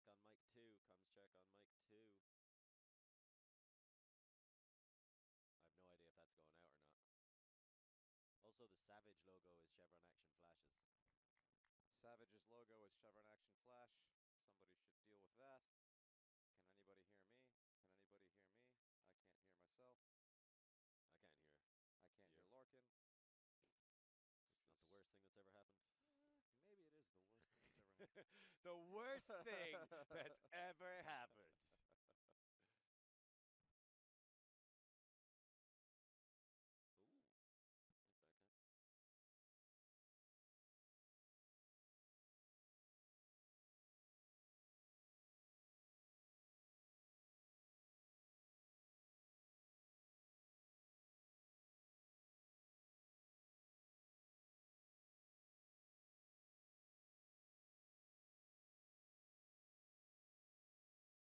check on mic 2. Comms check on mic 2. I have no idea if that's going out or not. Also, the Savage logo is Chevron Action Flashes. Savage's logo is Chevron Action Flash. Somebody should deal with that. Can anybody hear me? Can anybody hear me? I can't hear myself. I can't hear. I can't hear You. Lorcan. It's Which not the is worst thing that's ever happened. maybe it is the worst thing that's ever happened. The worst thing that's ever happened. Ooh, nice backhand.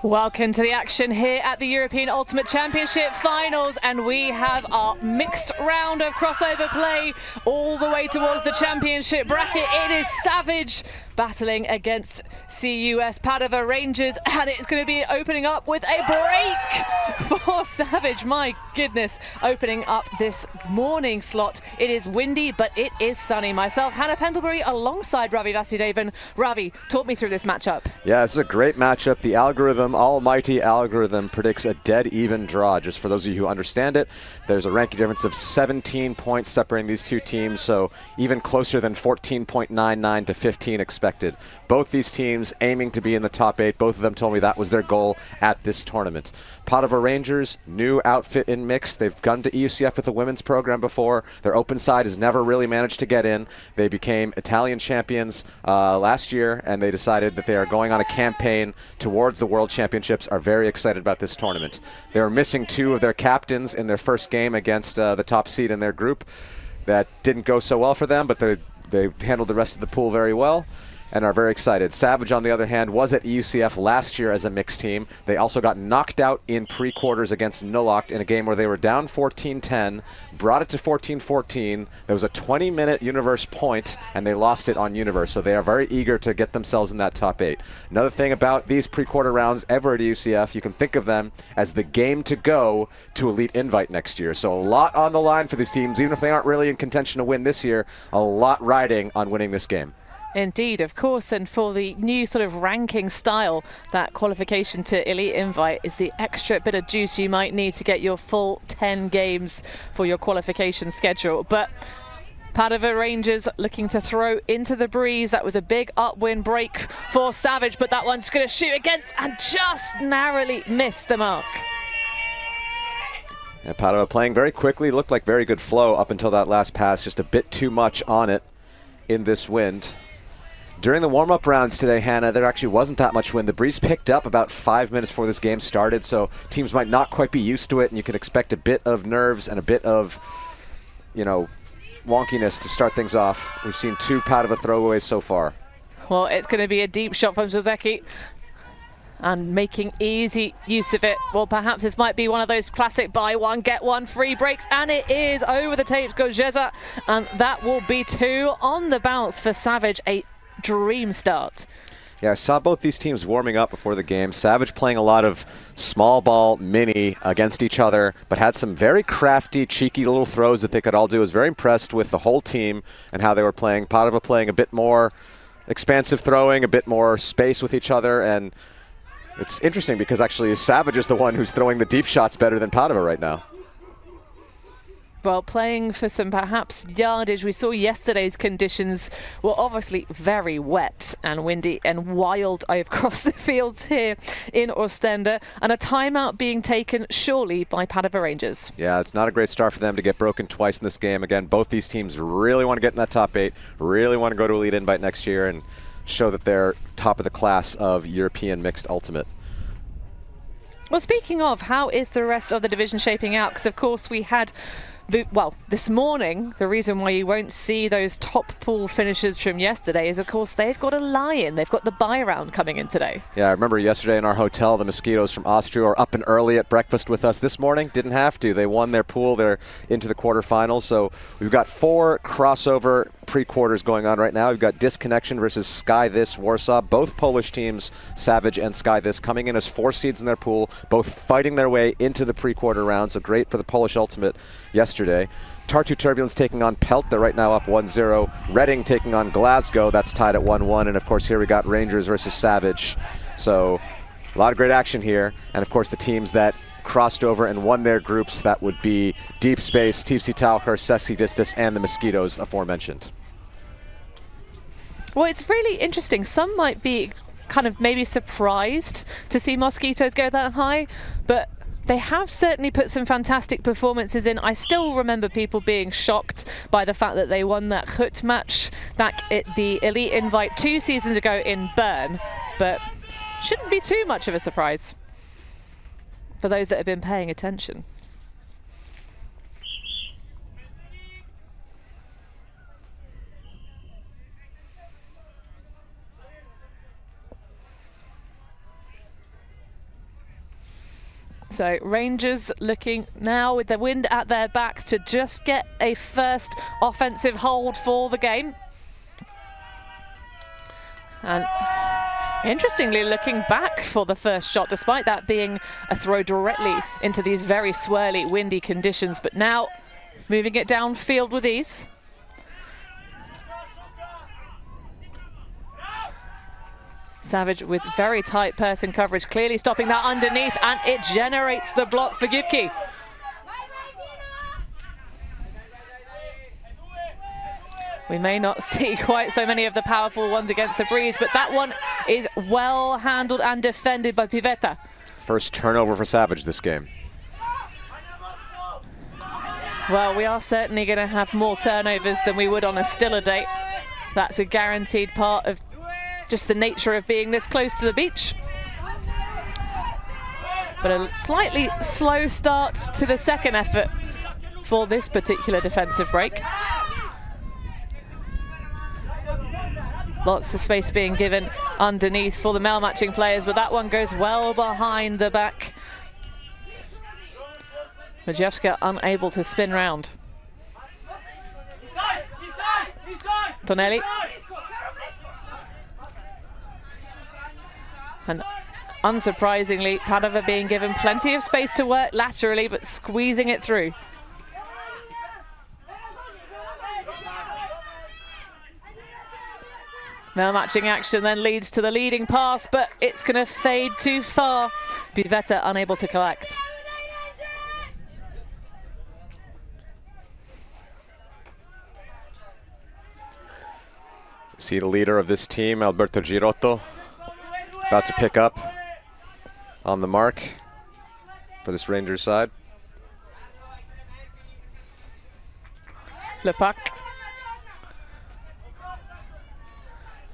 Welcome to the action here at the European Ultimate Championship Finals, and we have our mixed round of crossover play all the way towards the championship bracket. It is Savage battling against CUS Padova Rangers, and it's going to be opening up with a break for Savage. My goodness, opening up this morning slot. It is windy, but it is sunny. Myself, Hannah Pendlebury, alongside Ravi Vasudevan. Ravi, talk me through this matchup. Yeah, this is a great matchup. The algorithm, almighty algorithm, predicts a dead even draw. Just for those of you who understand it, there's a ranking difference of 17 points separating these two teams, so even closer than 14.99 to 15 expected. Both these teams aiming to be in the top 8. Both of them told me that was their goal at this tournament. Padova Rangers, new outfit in mixed. They've gone to EUCF with a women's program before. Their open side has never really managed to get in. They became Italian champions last year, and they decided that they are going on a campaign towards the World Championships, are very excited about this tournament. They were missing 2 of their captains in their first game against the top seed in their group. That didn't go so well for them, but they handled the rest of the pool very well and are very excited. Savage, on the other hand, was at EUCF last year as a mixed team. They also got knocked out in pre-quarters against Nullakt in a game where they were down 14-10, brought it to 14-14. There was a 20-minute Universe point, and they lost it on Universe, so they are very eager to get themselves in that top 8. Another thing about these pre-quarter rounds ever at EUCF, you can think of them as the game to go to Elite Invite next year. So a lot on the line for these teams, even if they aren't really in contention to win this year, a lot riding on winning this game. Indeed, of course, and for the new sort of ranking style, that qualification to Elite Invite is the extra bit of juice you might need to get your full 10 games for your qualification schedule. But Padova Rangers looking to throw into the breeze. That was a big upwind break for Savage, but that one's going to shoot against and just narrowly missed the mark. And Padova playing very quickly, looked like very good flow up until that last pass, just a bit too much on it in this wind. During the warm-up rounds today, Hannah, there actually wasn't that much wind. The breeze picked up about 5 minutes before this game started, so teams might not quite be used to it, and you can expect a bit of nerves and a bit of, wonkiness to start things off. We've seen 2 Padova throwaways so far. Well, it's going to be a deep shot from Zozeki, and making easy use of it. Well, perhaps this might be one of those classic buy one, get one free breaks, and it is. Over the tapes goes Jeza, and that will be 2 on the bounce for Savage. A dream start. Yeah, I saw both these teams warming up before the game. Savage playing a lot of small ball mini against each other, but had some very crafty, cheeky little throws that they could all do. I was very impressed with the whole team and how they were playing. Padova playing a bit more expansive throwing, a bit more space with each other, and it's interesting because actually Savage is the one who's throwing the deep shots better than Padova right now. Well, playing for some perhaps yardage. We saw yesterday's conditions were obviously very wet and windy and wild across the fields here in Oostende, and a timeout being taken surely by Padova Rangers. Yeah, it's not a great start for them to get broken twice in this game. Again, both these teams really want to get in that top 8, really want to go to Elite Invite next year and show that they're top of the class of European Mixed Ultimate. Well, speaking of, how is the rest of the division shaping out? Because, of course, we had this morning, the reason why you won't see those top pool finishes from yesterday is, of course, they've got a lie-in. They've got the buy round coming in today. Yeah, I remember yesterday in our hotel, the Mosquitoes from Austria were up and early at breakfast with us. This morning, didn't have to. They won their pool. They're into the quarterfinals. So we've got 4 crossover pre-quarters going on right now. We've got Disconnection versus Sky This Warsaw. Both Polish teams, Savage and Sky This, coming in as 4 seeds in their pool, both fighting their way into the pre-quarter round. So great for the Polish Ultimate yesterday. Tartu Turbulence taking on Pelt. They're right now up 1-0. Reading taking on Glasgow. That's tied at 1-1. And, of course, here we got Rangers versus Savage. So a lot of great action here. And, of course, the teams that crossed over and won their groups, that would be Deep Space, TFC Taucher, Sessi Distus, and the Mosquitoes aforementioned. Well, it's really interesting. Some might be kind of maybe surprised to see Mosquitoes go that high, but they have certainly put some fantastic performances in. I still remember people being shocked by the fact that they won that Hut match back at the Elite Invite 2 seasons ago in Bern, but shouldn't be too much of a surprise for those that have been paying attention. So Rangers looking now with the wind at their backs to just get a first offensive hold for the game. And interestingly, looking back for the first shot, despite that being a throw directly into these very swirly, windy conditions, but now moving it downfield with ease. Savage with very tight person coverage, clearly stopping that underneath, and it generates the block for Gipki. We may not see quite so many of the powerful ones against the breeze, but that one is well handled and defended by Pivetta. First turnover for Savage this game. Well, we are certainly going to have more turnovers than we would on a stiller date. That's a guaranteed part of just the nature of being this close to the beach. But a slightly slow start to the second effort for this particular defensive break. Lots of space being given underneath for the male matching players, but that one goes well behind the back. Majewska unable to spin round. Tonelli. And unsurprisingly, Padova being given plenty of space to work laterally, but squeezing it through. Now matching action then leads to the leading pass, but it's going to fade too far. Pivetta unable to collect. See the leader of this team, Alberto Girotto, about to pick up on the mark for this Rangers side. Lepak.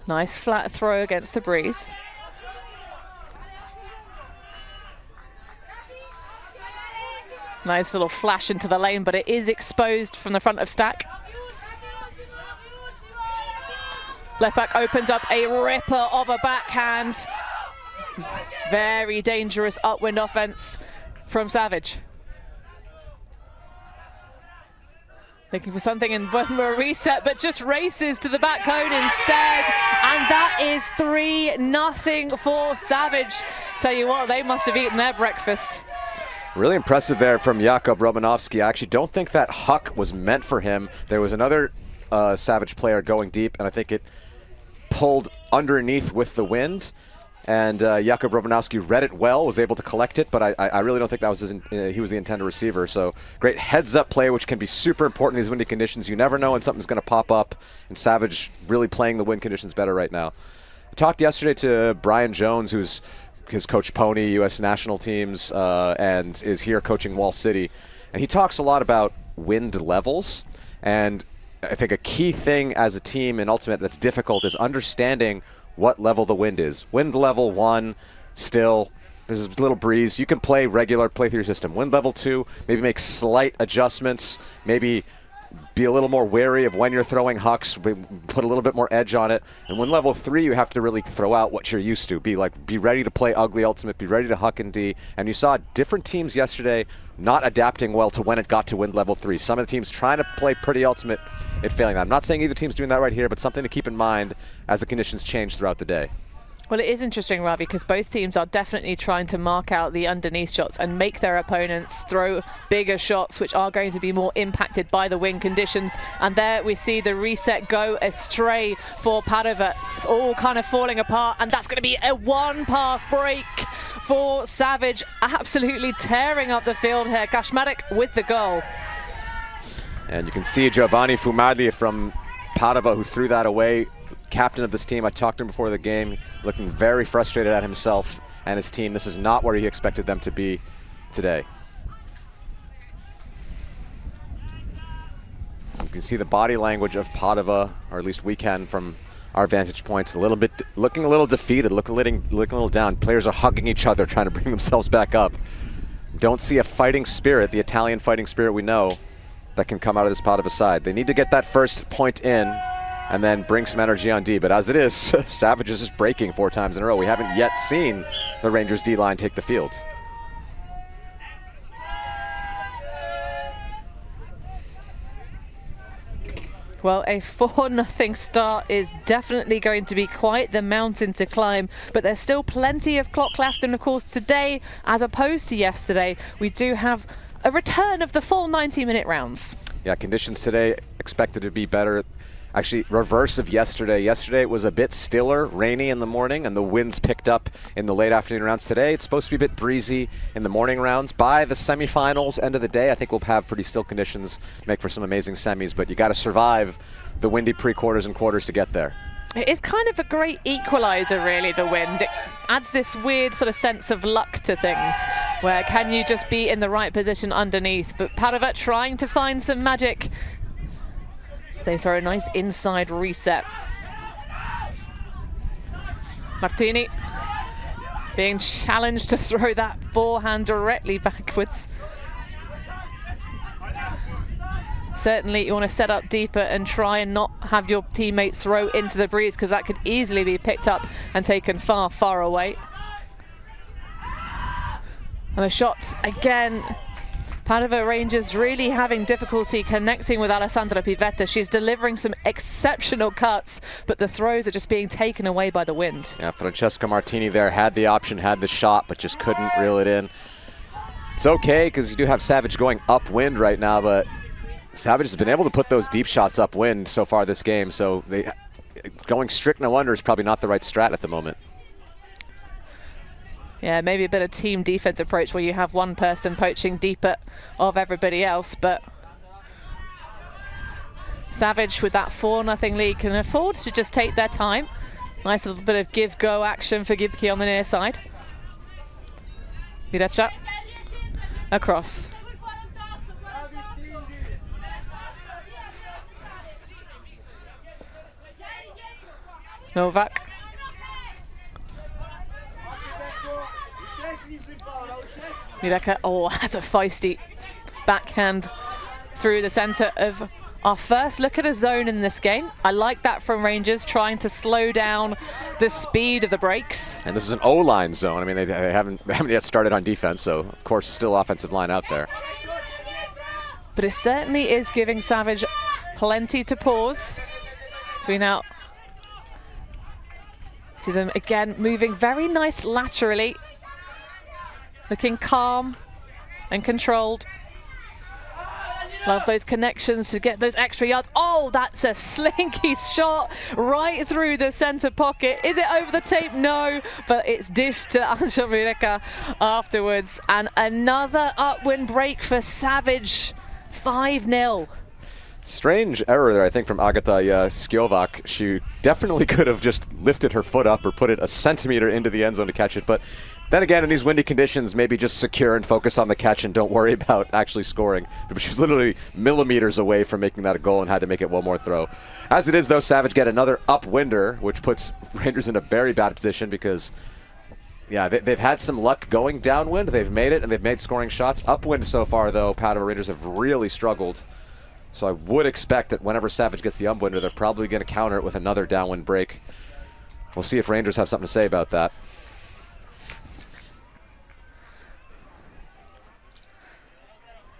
Nice flat throw against the breeze. Nice little flash into the lane, but it is exposed from the front of stack. Lepak opens up a ripper of a backhand. Very dangerous upwind offense from Savage. Looking for something in a reset, but just races to the back cone instead. And that is 3-0 for Savage. Tell you what, they must have eaten their breakfast. Really impressive there from Jakub Romanovski. I actually don't think that huck was meant for him. There was another Savage player going deep, and I think it pulled underneath with the wind. And Jakub Romanovski read it well, was able to collect it, but I really don't think that was he was the intended receiver. So great heads-up play, which can be super important in these windy conditions. You never know when something's going to pop up, and Savage really playing the wind conditions better right now. I talked yesterday to Brian Jones, who's his coach Pony, U.S. national teams, and is here coaching Wall City. And he talks a lot about wind levels, and I think a key thing as a team in Ultimate that's difficult is understanding what level the wind is. Wind level 1, still, there's a little breeze. You can play through your system. Wind level 2, maybe make slight adjustments, maybe be a little more wary of when you're throwing hucks, put a little bit more edge on it. And wind level 3, you have to really throw out what you're used to. Be ready to play ugly Ultimate, be ready to huck in D. And you saw different teams yesterday not adapting well to when it got to wind level 3. Some of the teams trying to play pretty Ultimate, it failing. I'm not saying either team's doing that right here, but something to keep in mind as the conditions change throughout the day. Well, it is interesting, Ravi, because both teams are definitely trying to mark out the underneath shots and make their opponents throw bigger shots, which are going to be more impacted by the wind conditions. And there we see the reset go astray for Padova. It's all kind of falling apart, and that's going to be a one-pass break for Savage. Absolutely tearing up the field here. Kashmarek with the goal. And you can see Giovanni Fumadli from Padova, who threw that away. Captain of this team. I talked to him before the game, looking very frustrated at himself and his team. This is not where he expected them to be today. You can see the body language of Padova, or at least we can from our vantage points, looking a little defeated, looking a little down. Players are hugging each other, trying to bring themselves back up. Don't see a fighting spirit, the Italian fighting spirit we know, that can come out of this Padova side. They need to get that first point in and then bring some energy on D. But as it is, Savage is just breaking 4 times in a row. We haven't yet seen the Rangers D-line take the field. Well, a 4-0 start is definitely going to be quite the mountain to climb, but there's still plenty of clock left, and of course today, as opposed to yesterday, we do have a return of the full 90-minute rounds. Yeah, conditions today expected to be better. Actually, reverse of yesterday. Yesterday it was a bit stiller, rainy in the morning, and the winds picked up in the late afternoon rounds. Today it's supposed to be a bit breezy in the morning rounds. By the semifinals, end of the day, I think we'll have pretty still conditions, make for some amazing semis, but you got to survive the windy pre-quarters and quarters to get there. It is kind of a great equalizer, really, the wind. It adds this weird sort of sense of luck to things, where can you just be in the right position underneath? But Padova trying to find some magic. They throw a nice inside reset. Martini being challenged to throw that forehand directly backwards. Certainly you want to set up deeper and try and not have your teammates throw into the breeze, because that could easily be picked up and taken far, far away. And the shots again. Padova Rangers really having difficulty connecting with Alessandra Pivetta. She's delivering some exceptional cuts, but the throws are just being taken away by the wind. Yeah, Francesca Martini there had the option, had the shot, but just couldn't reel it in. It's okay, because you do have Savage going upwind right now, but Savage has been able to put those deep shots upwind so far this game, so going strict no under is probably not the right strat at the moment. Yeah, maybe a bit of team defense approach where you have one person poaching deeper of everybody else, but Savage with that 4-0 lead can afford to just take their time. Nice little bit of give-go action for Gibke on the near side. Virecha across. Novak. Mireka, oh, that's a feisty backhand through the centre of our first look at a zone in this game. I like that from Rangers, trying to slow down the speed of the breaks. And this is an O-line zone. I mean, they haven't yet started on defense, so of course it's still offensive line out there. But it certainly is giving Savage plenty to pause. So we now see them again moving very nice laterally. Looking calm and controlled. Love those connections to get those extra yards. Oh, that's a slinky shot right through the centre pocket. Is it over the tape? No, but it's dished to Angel Mireka afterwards. And another upwind break for Savage, 5-0. Strange error there, I think, from Agata Skjovac. She definitely could have just lifted her foot up or put it a centimeter into the end zone to catch it, but then again, in these windy conditions, maybe just secure and focus on the catch and don't worry about actually scoring. But she's literally millimeters away from making that a goal and had to make it one more throw. As it is, though, Savage get another upwinder, which puts Rangers in a very bad position because, yeah, they've had some luck going downwind. They've made it, and they've made scoring shots. Upwind so far, though, Padova Rangers have really struggled. So I would expect that whenever Savage gets the upwinder, they're probably going to counter it with another downwind break. We'll see if Rangers have something to say about that.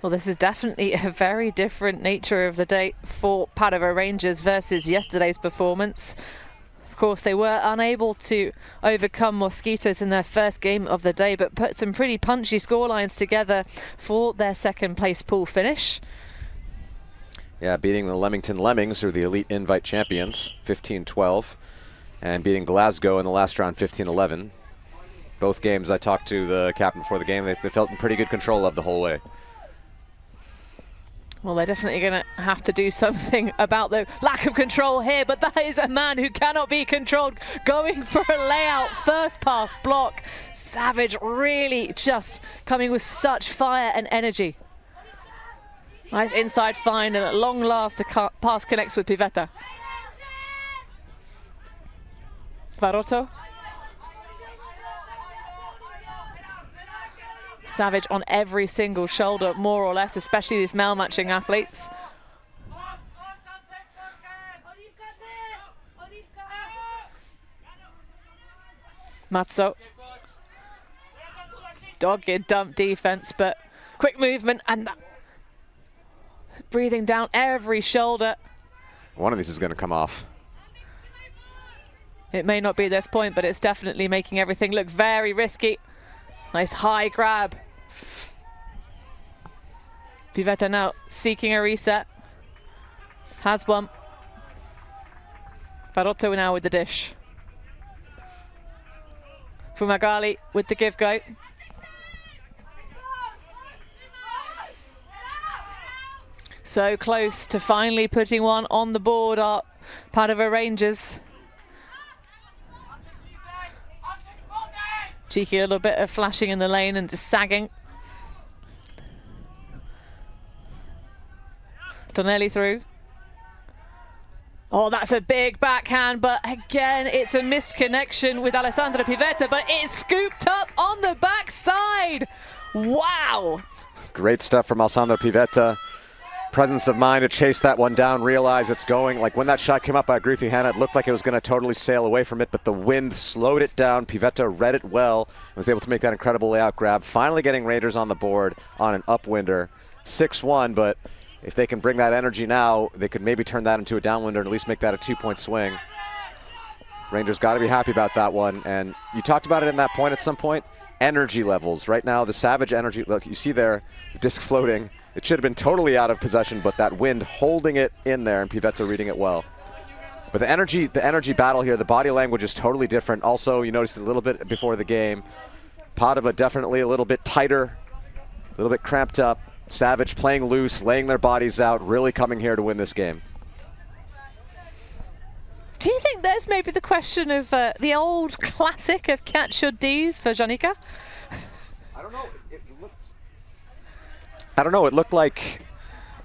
Well, this is definitely a very different nature of the day for Padova Rangers versus yesterday's performance. Of course, they were unable to overcome Mosquitoes in their first game of the day, but put some pretty punchy scorelines together for their second place pool finish. Yeah, beating the Leamington Lemmings, who are the Elite Invite champions, 15-12, and beating Glasgow in the last round, 15-11. Both games I talked to the captain before the game, they felt in pretty good control of the whole way. Well, they're definitely going to have to do something about the lack of control here, but that is a man who cannot be controlled, going for a layout, first pass block. Savage really just coming with such fire and energy. Nice inside find, and at long last a pass connects with Pivetta. Varotto. Savage on every single shoulder, more or less, especially these male matching athletes. Mazzo. Dogged dump defense, but quick movement and that breathing down every shoulder. One of these is going to come off. It may not be this point, but it's definitely making everything look very risky. Nice high grab. Pivetta now seeking a reset. Has one. Barotto now with the dish. Fumagalli with the give go. So close to finally putting one on the board, our Padova Rangers. Cheeky little bit of flashing in the lane and just sagging. Tonelli through. Oh, that's a big backhand, but again, it's a missed connection with Alessandra Pivetta, but it's scooped up on the backside. Wow. Great stuff from Alessandra Pivetta. Presence of mind to chase that one down, realize it's going. Like when that shot came up, I agree with you, Hannah, it looked like it was going to totally sail away from it, but the wind slowed it down. Pivetta read it well and was able to make that incredible layout grab. Finally getting Rangers on the board on an upwinder. 6-1, but if they can bring that energy now, they could maybe turn that into a downwinder and at least make that a 2-point swing. Rangers got to be happy about that one. And you talked about it in that point at some point. Energy levels. Right now, the Savage energy, look, you see there, the disc floating. It should have been totally out of possession, but that wind holding it in there and Pivetta reading it well. But the energy battle here, the body language is totally different. Also, you noticed a little bit before the game, Padova definitely a little bit tighter, a little bit cramped up. Savage playing loose, laying their bodies out, really coming here to win this game. Do you think there's maybe the question of the old classic of catch your Ds for Janika? I don't know. I don't know. It looked like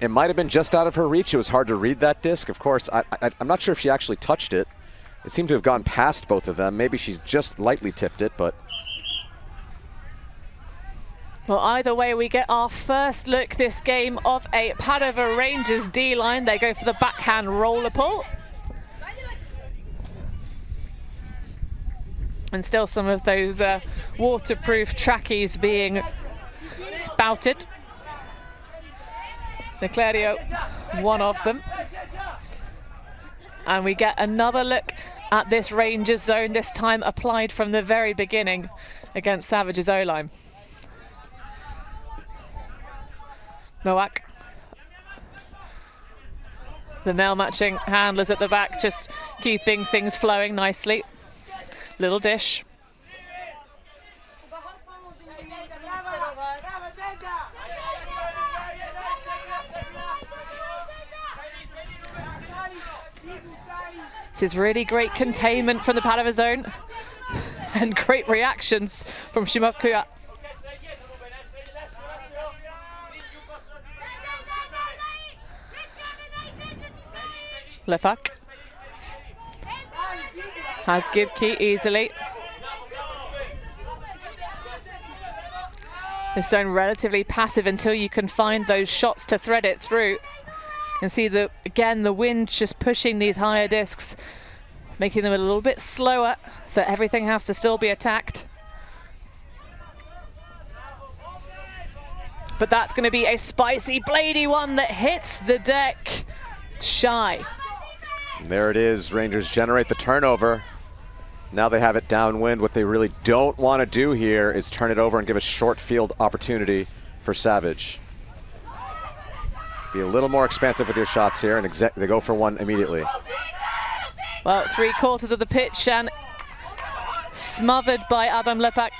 it might have been just out of her reach. It was hard to read that disc. Of course, I'm not sure if she actually touched it. It seemed to have gone past both of them. Maybe she's just lightly tipped it, but... Well, either way, we get our first look this game of a Padova Rangers D-line. They go for the backhand roller pull. And still some of those waterproof trackies being spouted. Leclerio, one of them. And we get another look at this Rangers zone, this time applied from the very beginning against Savage's O-line. Nowak. The male matching handlers at the back, just keeping things flowing nicely. Little dish. This is really great containment from the Padova zone and great reactions from Shimovkuya. Lefak has Gibke easily. This zone relatively passive until you can find those shots to thread it through. You can see again the wind just pushing these higher discs, making them a little bit slower, so everything has to still be attacked. But that's going to be a spicy, blady one that hits the deck shy. There it is. Rangers generate the turnover. Now they have it downwind. What they really don't want to do here is turn it over and give a short field opportunity for Savage. Be a little more expansive with your shots here, and they go for one immediately. Well, 3/4 of the pitch and smothered by Adam Lepak.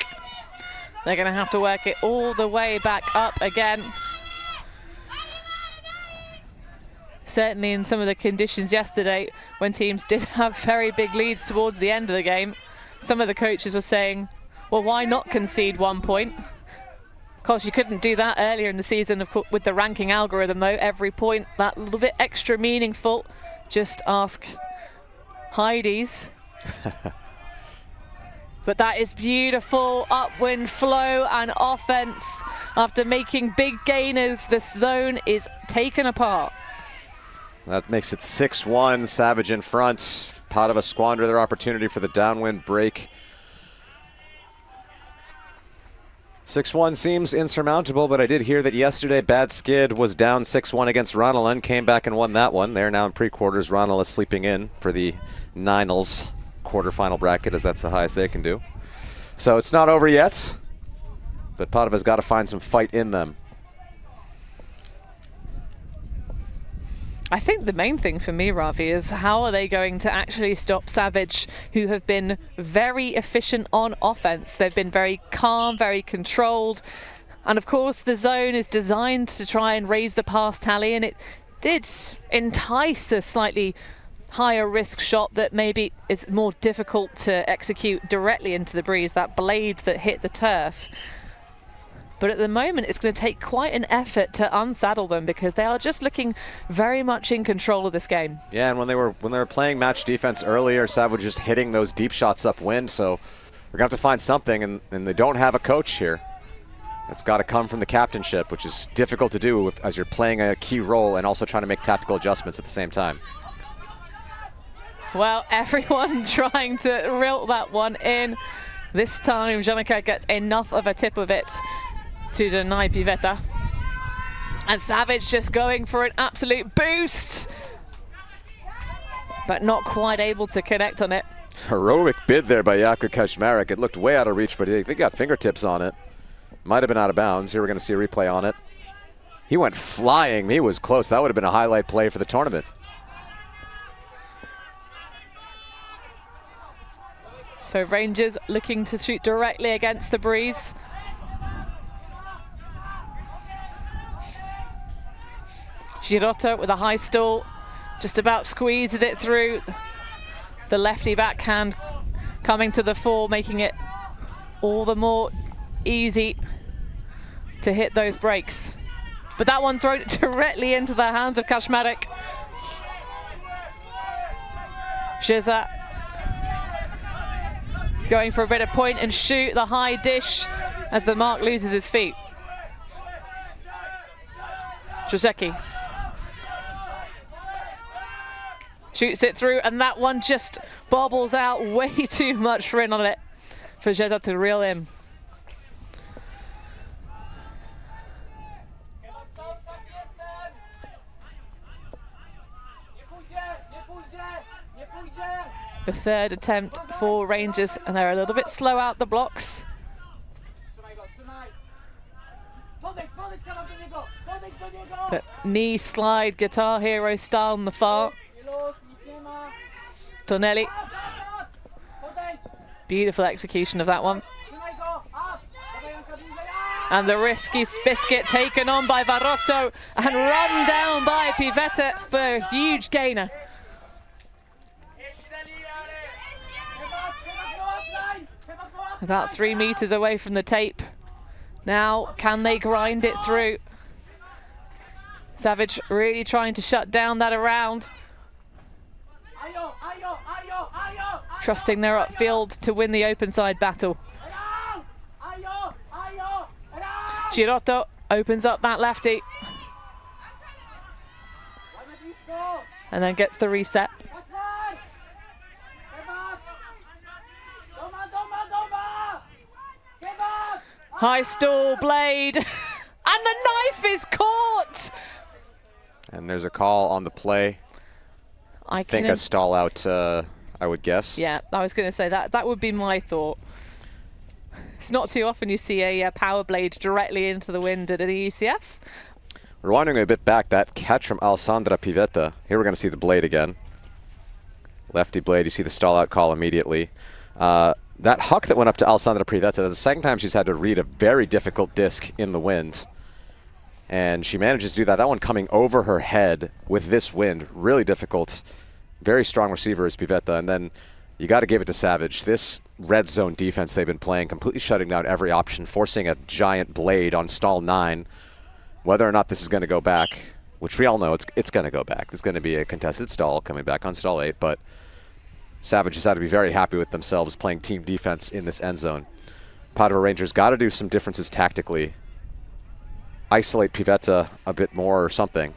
They're going to have to work it all the way back up again. Certainly in some of the conditions yesterday, when teams did have very big leads towards the end of the game, some of the coaches were saying, well, why not concede 1 point? Of course, you couldn't do that earlier in the season with the ranking algorithm, though. Every point, that little bit extra meaningful. Just ask Heidi's. But that is beautiful upwind flow and offense. After making big gainers, the zone is taken apart. That makes it 6-1, Savage in front. Padova squander their opportunity for the downwind break. 6-1 seems insurmountable, but I did hear that yesterday Bad Skid was down 6-1 against Ronneland, came back and won that one. They're now in pre-quarters. Ronneland is sleeping in for the Ninals quarterfinal bracket, as that's the highest they can do. So it's not over yet, but Padova's got to find some fight in them. I think the main thing for me, Ravi, is how are they going to actually stop Savage, who have been very efficient on offense. They've been very calm, very controlled. And of course, the zone is designed to try and raise the pass tally, and it did entice a slightly higher risk shot that maybe is more difficult to execute directly into the breeze, that blade that hit the turf. But at the moment, it's going to take quite an effort to unsaddle them because they are just looking very much in control of this game. Yeah, and when they were playing match defense earlier, Savage just hitting those deep shots upwind. So we're going to have to find something, and they don't have a coach here. It's got to come from the captainship, which is difficult to do as you're playing a key role and also trying to make tactical adjustments at the same time. Well, everyone trying to reel that one in. This time, Janica gets enough of a tip of it to deny Pivetta. And Savage just going for an absolute boost, but not quite able to connect on it. Heroic bid there by Jakub Kaczmarek. It looked way out of reach, but they got fingertips on it. Might have been out of bounds. Here we're going to see a replay on it. He went flying. He was close. That would have been a highlight play for the tournament. So Rangers looking to shoot directly against the breeze. Girotto with a high stall, just about squeezes it through. The lefty backhand coming to the fore, making it all the more easy to hit those breaks. But that one thrown directly into the hands of Kaczmarek. Żyza going for a bit of point and shoot, the high dish as the mark loses his feet. Trzecki shoots it through, and that one just bobbles out. Way too much rin on it for Żyza to reel in. The third attempt for Rangers, and they're a little bit slow out the blocks. But knee slide, Guitar Hero style on the far. Tonelli. Beautiful execution of that one. And the risky biscuit taken on by Varotto and run down by Pivetta for a huge gainer. About 3 meters away from the tape. Now, can they grind it through? Savage really trying to shut down that around. Trusting their upfield to win the open side battle. Girotto opens up that lefty. And then gets the reset. High stall blade, and the knife is caught. And there's a call on the play. I think a stall out, I would guess. Yeah, I was going to say that would be my thought. It's not too often you see a power blade directly into the wind at an EUCF. Rewinding a bit back, that catch from Alessandra Pivetta. Here we're going to see the blade again. Lefty blade, you see the stall out call immediately. That huck that went up to Alessandra Pivetta, that's the second time she's had to read a very difficult disc in the wind. And she manages to do that. That one coming over her head with this wind, really difficult. Very strong receiver is Pivetta. And then you got to give it to Savage. This red zone defense they've been playing, completely shutting down every option, forcing a giant blade on stall 9. Whether or not this is going to go back, which we all know it's going to go back. There's going to be a contested stall coming back on stall 8, but Savage has had to be very happy with themselves playing team defense in this end zone. Padova Rangers got to do some differences tactically. Isolate Pivetta a bit more or something.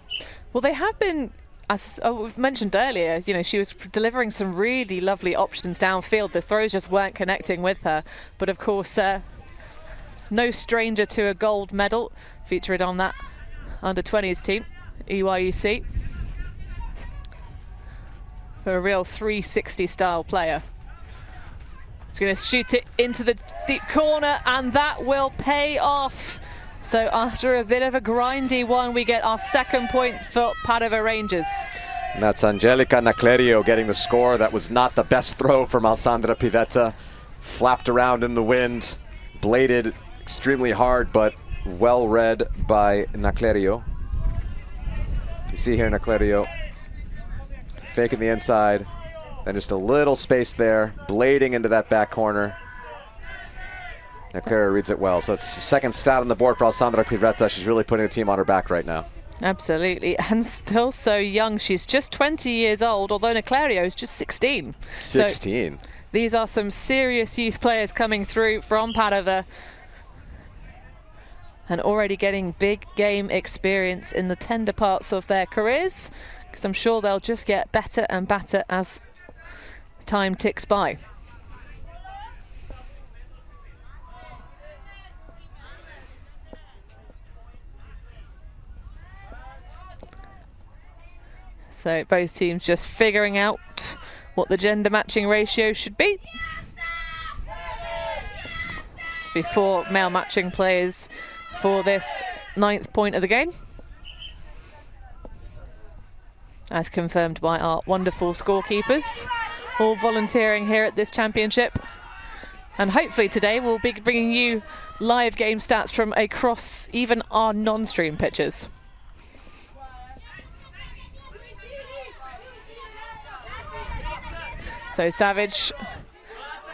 Well, they have been, as we've mentioned earlier, you know, she was delivering some really lovely options downfield. The throws just weren't connecting with her. But of course, no stranger to a gold medal, featured on that under-20s team, EUCF. A real 360 style player. He's going to shoot it into the deep corner, and that will pay off. So after a bit of a grindy one, we get our second point for Padova Rangers. And that's Angelica Naclerio getting the score. That was not the best throw from Alessandra Pivetta. Flapped around in the wind, bladed extremely hard, but well read by Naclerio. You see here Naclerio faking the inside, then just a little space there, blading into that back corner. Naclerio reads it well. So it's the second stat on the board for Alessandra Pivetta. She's really putting the team on her back right now. Absolutely, and still so young. She's just 20 years old, although Naclerio is just 16. 16. So these are some serious youth players coming through from Padova and already getting big game experience in the tender parts of their careers, because I'm sure they'll just get better and better as time ticks by. So both teams just figuring out what the gender matching ratio should be. It's before male matching plays for this 9th point of the game, as confirmed by our wonderful scorekeepers, all volunteering here at this championship. And hopefully today we'll be bringing you live game stats from across even our non-stream pitches. So Savage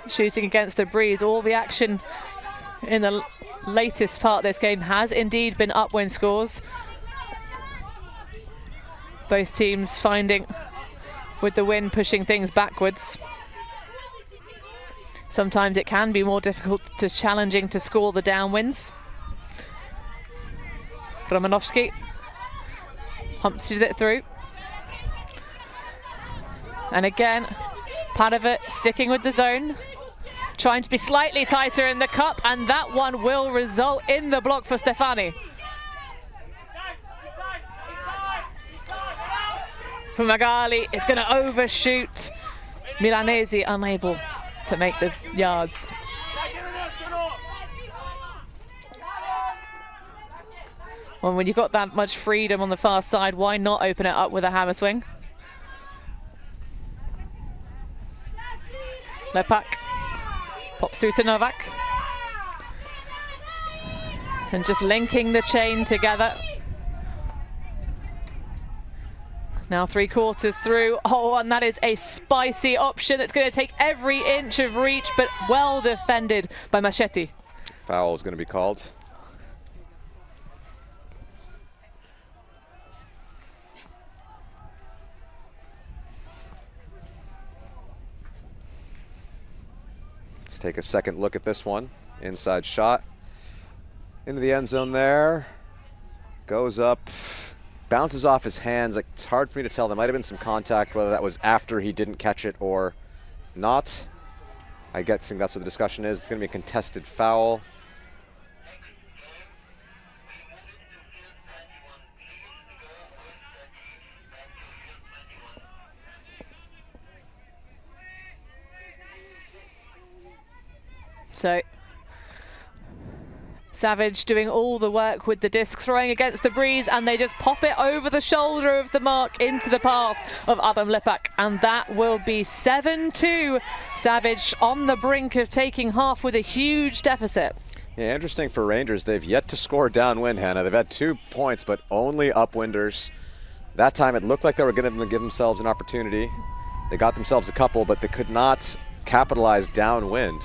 shooting against the breeze. All the action in the latest part of this game has indeed been upwind scores. Both teams finding with the wind pushing things backwards. Sometimes it can be more difficult to challenging to score the downwinds. Romanovski punches it through. And again, Padova sticking with the zone, trying to be slightly tighter in the cup, and that one will result in the block for Stefani. Fumagalli is going to overshoot. Milanese unable to make the yards. Well, when you've got that much freedom on the far side, why not open it up with a hammer swing? Lepak pops through to Novak. And just linking the chain together. Now 3/4 through. Oh, and that is a spicy option. It's going to take every inch of reach, but well defended by Machetti. Foul is going to be called. Let's take a second look at this one. Inside shot into the end zone there. Goes up. Bounces off his hands. Like, it's hard for me to tell. There might have been some contact, whether that was after he didn't catch it or not. I think that's what the discussion is. It's going to be a contested foul. So Savage doing all the work with the disc, throwing against the breeze, and they just pop it over the shoulder of the mark into the path of Adam Lepak, and that will be 7-2. Savage on the brink of taking half with a huge deficit. Yeah, interesting for Rangers. They've yet to score downwind, Hannah. They've had 2 points, but only upwinders. That time it looked like they were going to give themselves an opportunity. They got themselves a couple, but they could not capitalize downwind.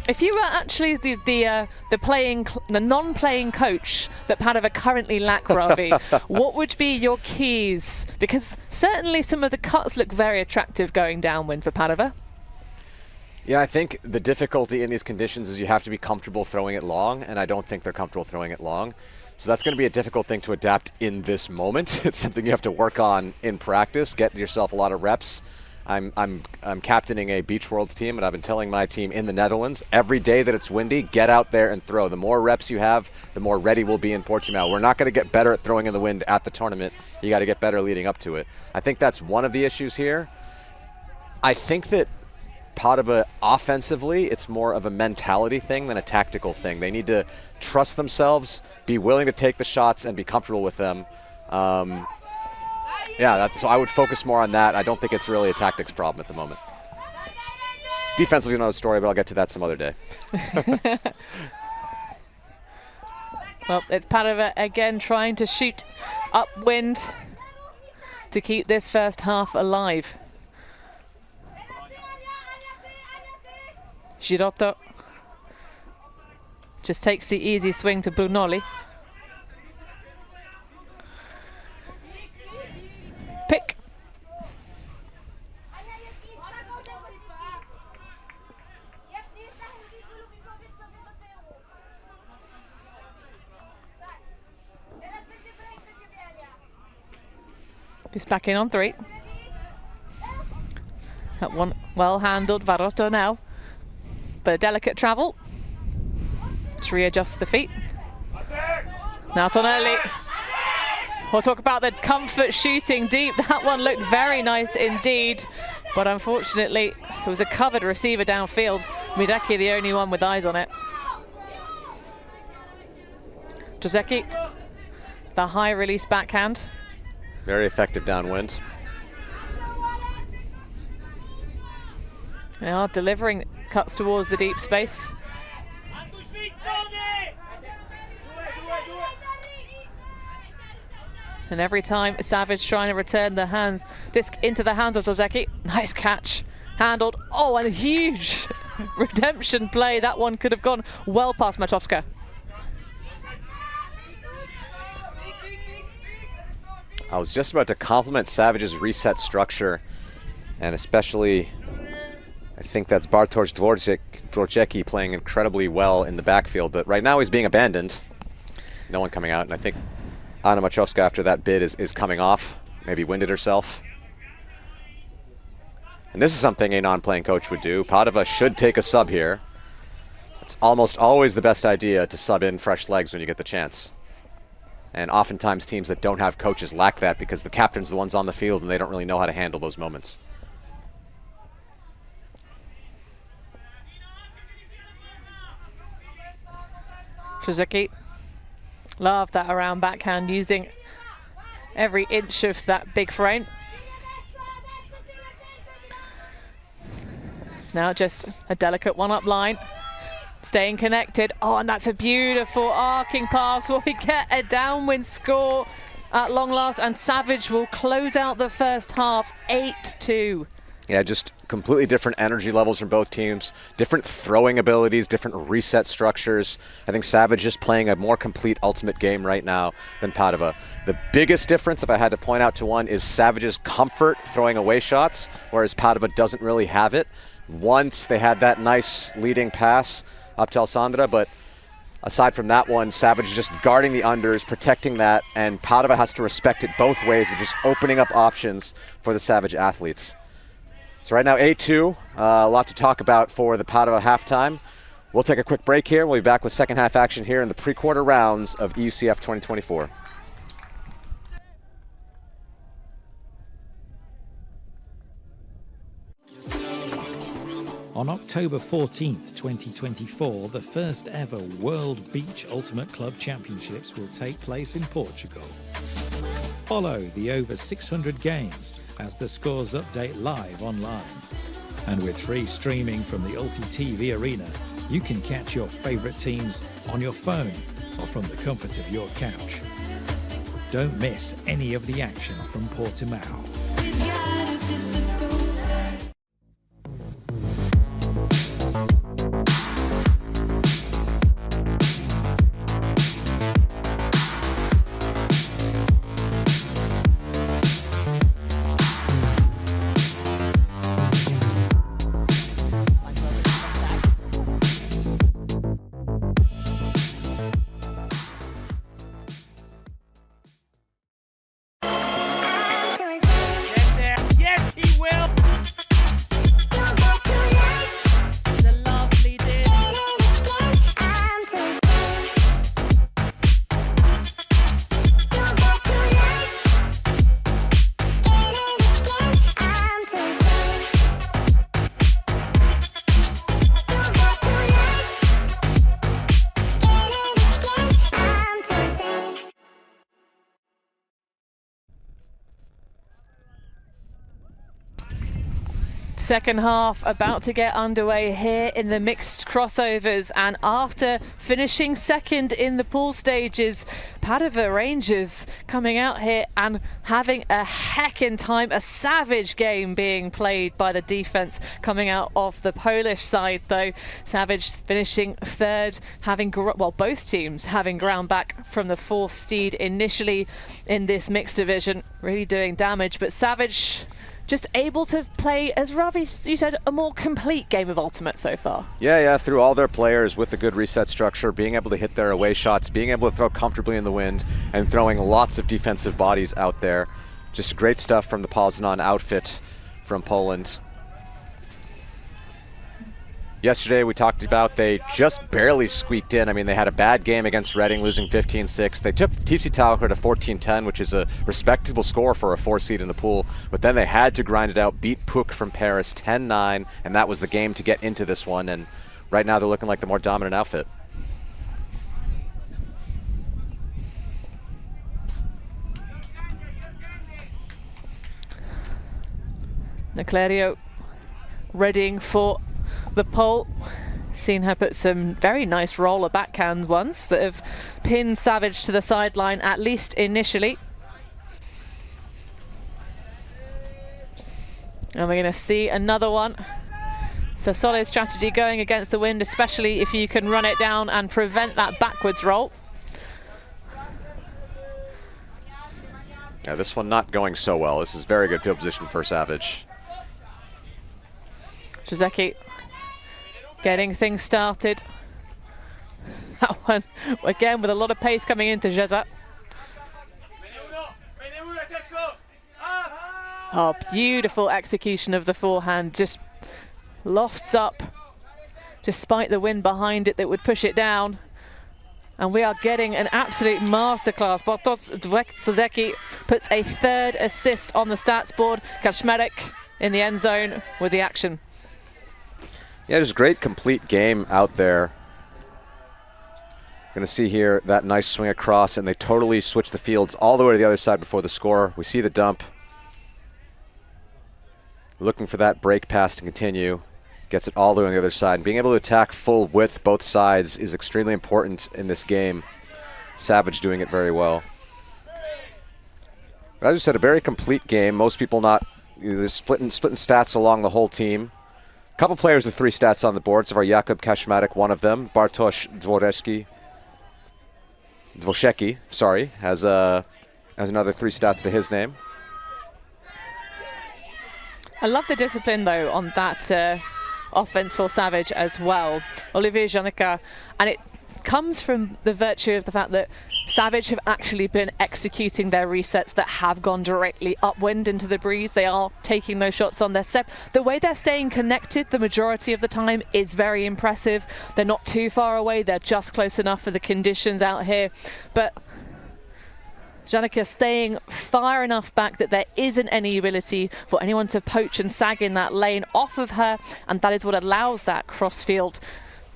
If you were actually the non-playing coach that Padova currently lack, Ravi, what would be your keys? Because certainly some of the cuts look very attractive going downwind for Padova. Yeah, I think the difficulty in these conditions is you have to be comfortable throwing it long, and I don't think they're comfortable throwing it long. So that's going to be a difficult thing to adapt in this moment. It's something you have to work on in practice, get yourself a lot of reps I'm captaining a Beach Worlds team, and I've been telling my team in the Netherlands, every day that it's windy, get out there and throw. The more reps you have, the more ready we'll be in Portimao. We're not going to get better at throwing in the wind at the tournament. You got to get better leading up to it. I think that's one of the issues here. I think that Padova, offensively, it's more of a mentality thing than a tactical thing. They need to trust themselves, be willing to take the shots, and be comfortable with them. Yeah, so I would focus more on that. I don't think it's really a tactics problem at the moment. Defensively, another story, but I'll get to that some other day. Well, it's Padova again trying to shoot upwind to keep this first half alive. Girotto just takes the easy swing to Brunoli. Pick. Just back in on 3. That one well handled, Varotto now. But a delicate travel. Just readjusts the feet. Now Tonelli. We'll talk about the comfort shooting deep. That one looked very nice indeed. But unfortunately, it was a covered receiver downfield. Midaki the only one with eyes on it. Joseki, the high release backhand. Very effective downwind. They are delivering cuts towards the deep space. And every time Savage trying to return the hands, disc into the hands of Joseki. Nice catch, handled. Oh, and a huge redemption play. That one could have gone well past Matowska. I was just about to compliment Savage's reset structure, and especially, I think that's Bartosz Dvorczyk playing incredibly well in the backfield, but right now he's being abandoned. No one coming out, and I think Anna Machowska after that bid is coming off, maybe winded herself. And this is something a non-playing coach would do. Padova should take a sub here. It's almost always the best idea to sub in fresh legs when you get the chance. And oftentimes teams that don't have coaches lack that because the captain's the ones on the field and they don't really know how to handle those moments. Suzuki, love that around backhand, using every inch of that big frame. Now just a delicate one-up line. Staying connected. Oh, and that's a beautiful arcing pass where we get a downwind score at long last, and Savage will close out the first half 8-2. Yeah, just completely different energy levels from both teams, different throwing abilities, different reset structures. I think Savage is playing a more complete ultimate game right now than Padova. The biggest difference, if I had to point out to one, is Savage's comfort throwing away shots, whereas Padova doesn't really have it. Once they had that nice leading pass up to Alessandra, but aside from that one, Savage is just guarding the unders, protecting that, and Padova has to respect it both ways, which is opening up options for the Savage athletes. So right now 8-2, a lot to talk about for the Padova halftime. We'll take a quick break here. We'll be back with second half action here in the pre-quarter rounds of EUCF 2024. On October 14th, 2024, the first ever World Beach Ultimate Club Championships will take place in Portugal. Follow the over 600 games as the scores update live online. And with free streaming from the Ulti TV arena, you can catch your favorite teams on your phone or from the comfort of your couch. Don't miss any of the action from Portimao. Yes, he will. Second half about to get underway here in the mixed crossovers, and after finishing second in the pool stages, Padova Rangers coming out here and having a heckin' time. A savage game being played by the defense coming out of the Polish side, though. Savage finishing third, having both teams having ground back from the fourth seed initially in this mixed division, really doing damage. But Savage just able to play, as Ravi, you said, a more complete game of Ultimate so far. Yeah, through all their players with a good reset structure, being able to hit their away shots, being able to throw comfortably in the wind, and throwing lots of defensive bodies out there. Just great stuff from the Poznan outfit from Poland. Yesterday we talked about they just barely squeaked in. I mean, they had a bad game against Reading, losing 15-6. They took TFC Talca to 14-10, which is a respectable score for a 4 seed in the pool. But then they had to grind it out, beat Puk from Paris 10-9, and that was the game to get into this one. And right now they're looking like the more dominant outfit. Neclerio readying for the pole. Seen her put some very nice roller backhand ones that have pinned Savage to the sideline, at least initially. And we're going to see another one. So solid strategy going against the wind, especially if you can run it down and prevent that backwards roll. Yeah, this one not going so well. This is very good field position for Savage. Jozeki getting things started. That one, again, with a lot of pace coming into Jeza. Oh, beautiful execution of the forehand. Just lofts up, despite the wind behind it that would push it down. And we are getting an absolute masterclass. Jozeki puts a third assist on the stats board. Kaczmarek in the end zone with the action. Yeah, just great complete game out there. Going to see here that nice swing across, and they totally switch the fields all the way to the other side before the score. We see the dump. Looking for that break pass to continue. Gets it all the way on the other side. And being able to attack full width both sides is extremely important in this game. Savage doing it very well. As I said, a very complete game. Most people not splitting stats along the whole team. A couple players with 3 stats on the board. So far, Jakub Kaczmarek, one of them. Bartosz Dvoshecki, has another 3 stats to his name. I love the discipline, though, on that offense for Savage as well. Olivier Janica, and it comes from the virtue of the fact that Savage have actually been executing their resets that have gone directly upwind into the breeze. They are taking those shots on their Sept. The way they're staying connected the majority of the time is very impressive. They're not too far away. They're just close enough for the conditions out here. But Janica staying far enough back that there isn't any ability for anyone to poach and sag in that lane off of her. And that is what allows that cross-field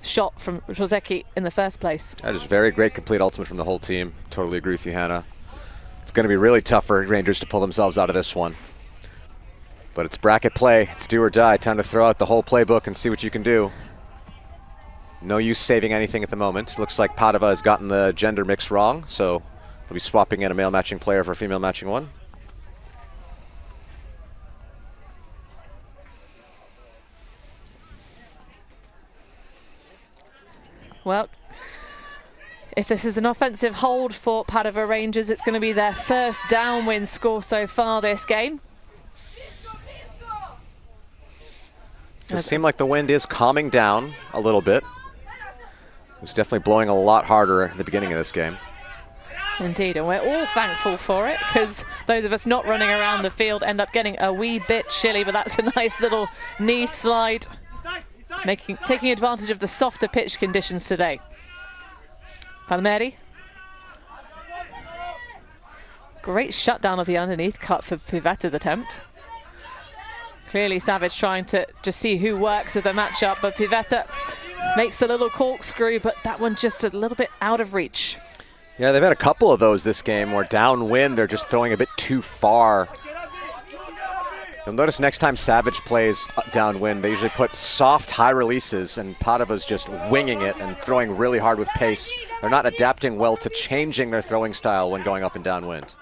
shot from Jozeki in the first place. That is very great complete ultimate from the whole team. Totally agree with you, Hannah. It's going to be really tough for Rangers to pull themselves out of this one. But it's bracket play. It's do or die. Time to throw out the whole playbook and see what you can do. No use saving anything at the moment. Looks like Padova has gotten the gender mix wrong, so they'll be swapping in a male matching player for a female matching one. Well, if this is an offensive hold for Padova Rangers, it's going to be their first downwind score so far this game. Does seem like the wind is calming down a little bit. It was definitely blowing a lot harder at the beginning of this game. Indeed, and we're all thankful for it, because those of us not running around the field end up getting a wee bit chilly, but that's a nice little knee slide. Taking advantage of the softer pitch conditions today. Palmieri. Great shutdown of the underneath cut for Pivetta's attempt. Clearly Savage trying to just see who works as a matchup, but Pivetta makes a little corkscrew, but that one just a little bit out of reach. Yeah, they've had a couple of those this game where downwind they're just throwing a bit too far. You'll notice next time Savage plays downwind, they usually put soft, high releases, and Padova's just winging it and throwing really hard with pace. They're not adapting well to changing their throwing style when going up and downwind.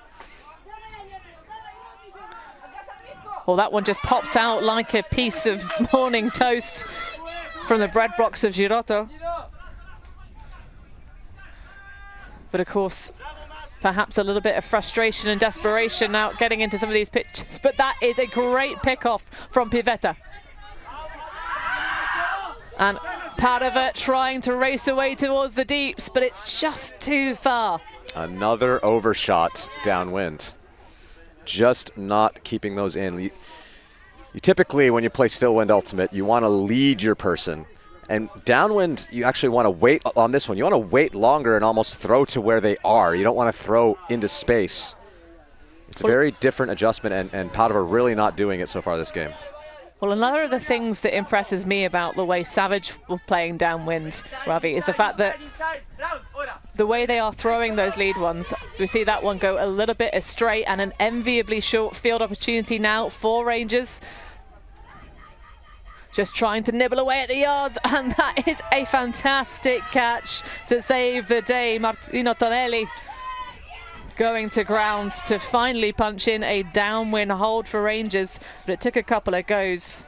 Well, that one just pops out like a piece of morning toast from the bread box of Girotto. But of course, perhaps a little bit of frustration and desperation now getting into some of these pitches. But that is a great pick-off from Pivetta. And Padova trying to race away towards the deeps, but it's just too far. Another overshot downwind. Just not keeping those in. You typically, when you play still wind ultimate, you want to lead your person. And downwind, you actually want to wait on this one. You want to wait longer and almost throw to where they are. You don't want to throw into space. It's a very different adjustment, and Padova really not doing it so far this game. Well, another of the things that impresses me about the way Savage were playing downwind, Ravi, is the fact that the way they are throwing those lead ones. So we see that one go a little bit astray, and an enviably short field opportunity now for Rangers. Just trying to nibble away at the yards, and that is a fantastic catch to save the day. Martino Tonelli going to ground to finally punch in a downwind hold for Rangers, but it took a couple of goes.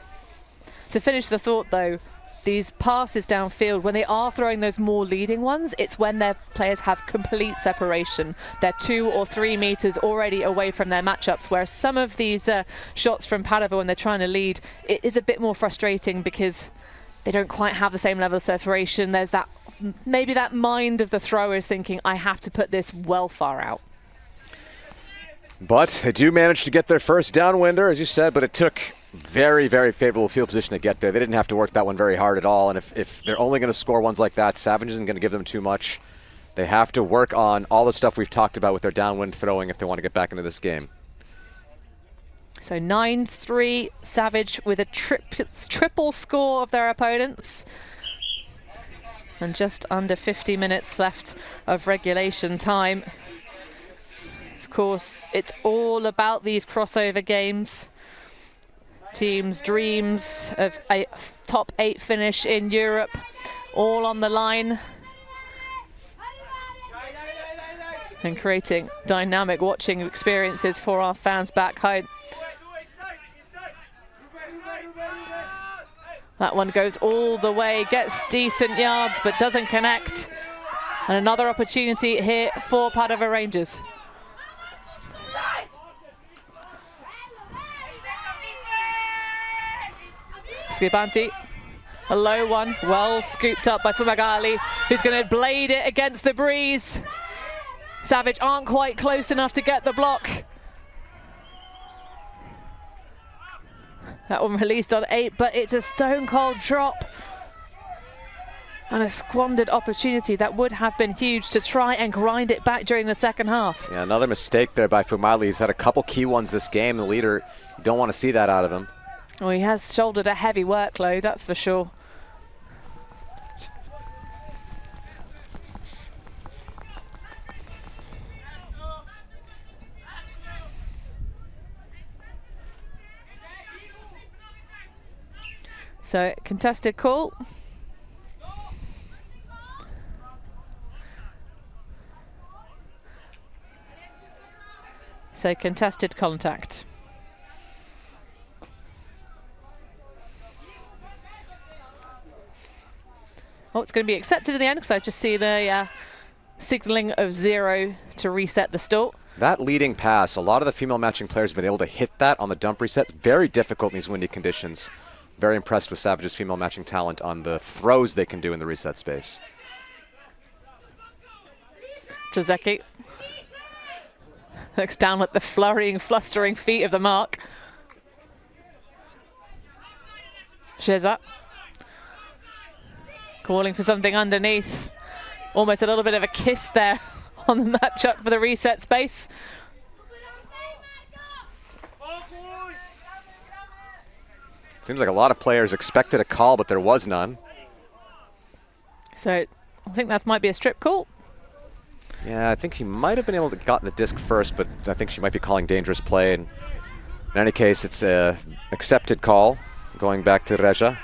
To finish the thought though, these passes downfield, when they are throwing those more leading ones, it's when their players have complete separation. They're 2 or 3 meters already away from their matchups, whereas some of these shots from Padova when they're trying to lead, it is a bit more frustrating because they don't quite have the same level of separation. There's that, maybe that mind of the throwers thinking, I have to put this well far out. But they do manage to get their first downwinder, as you said, but it took very, very favorable field position to get there. They didn't have to work that one very hard at all, and if they're only going to score ones like that, Savage isn't going to give them too much. They have to work on all the stuff we've talked about with their downwind throwing if they want to get back into this game. So 9-3, Savage with a triple score of their opponents. And just under 50 minutes left of regulation time. Of course, it's all about these crossover games. Teams' dreams of a top 8 finish in Europe, all on the line. And creating dynamic watching experiences for our fans back home. That one goes all the way, gets decent yards, but doesn't connect. And another opportunity here for Padova Rangers. Scribanti, a low one, well scooped up by Fumagalli, who's going to blade it against the breeze. Savage aren't quite close enough to get the block. That one released on 8, but it's a stone cold drop. And a squandered opportunity that would have been huge to try and grind it back during the second half. Yeah, another mistake there by Fumagalli. He's had a couple key ones this game. The leader, you don't want to see that out of him. Well, he has shouldered a heavy workload, that's for sure. So, contested call. So, contested contact. Oh, it's going to be accepted in the end because I just see the signaling of 0 to reset the stall. That leading pass, a lot of the female matching players have been able to hit that on the dump resets. Very difficult in these windy conditions. Very impressed with Savage's female matching talent on the throws they can do in the reset space. Trzecki looks down at the flurrying, flustering feet of the mark. Sheza calling for something underneath. Almost a little bit of a kiss there on the matchup for the reset space. Seems like a lot of players expected a call, but there was none. So I think that might be a strip call. Yeah, I think she might have been able to get the disc first, but I think she might be calling dangerous play. And In any case, it's a accepted call going back to Reja.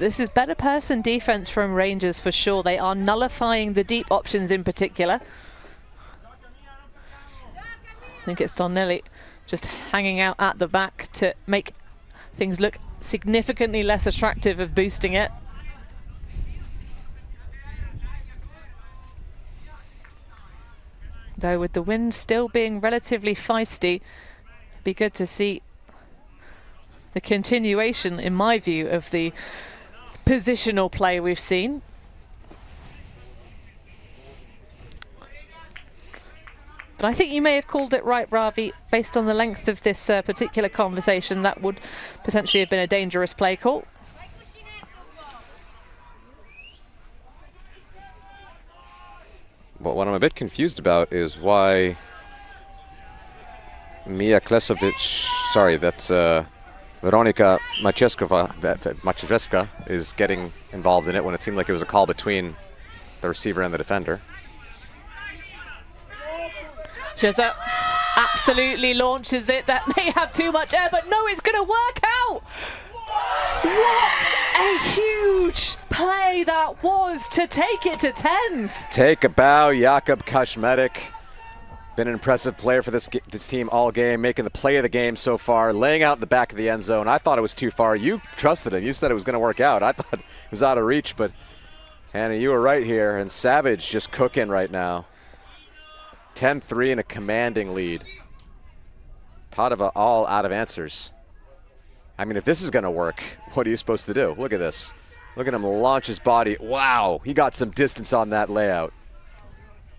This is better person defense from Rangers for sure. They are nullifying the deep options in particular. I think it's Donnelly just hanging out at the back to make things look significantly less attractive of boosting it. Though with the wind still being relatively feisty, it'd be good to see the continuation, in my view, of the positional play we've seen. But I think you may have called it right, Ravi, based on the length of this particular conversation. That would potentially have been a dangerous play call. But what I'm a bit confused about is why Mia Klesovic, sorry, that's Veronika Maciejewska is getting involved in it when it seemed like it was a call between the receiver and the defender. Jezza absolutely launches it. That may have too much air, but no, it's going to work out. What a huge play that was to take it to tens. Take a bow, Jakub Kaczmarek. Been an impressive player for this team all game, making the play of the game so far, laying out in the back of the end zone. I thought it was too far. You trusted him. You said it was going to work out. I thought it was out of reach, but Hannah, you were right here. And Savage just cooking right now. 10-3 and a commanding lead. Padova all out of answers. I mean, if this is going to work, what are you supposed to do? Look at this. Look at him launch his body. Wow, he got some distance on that layout.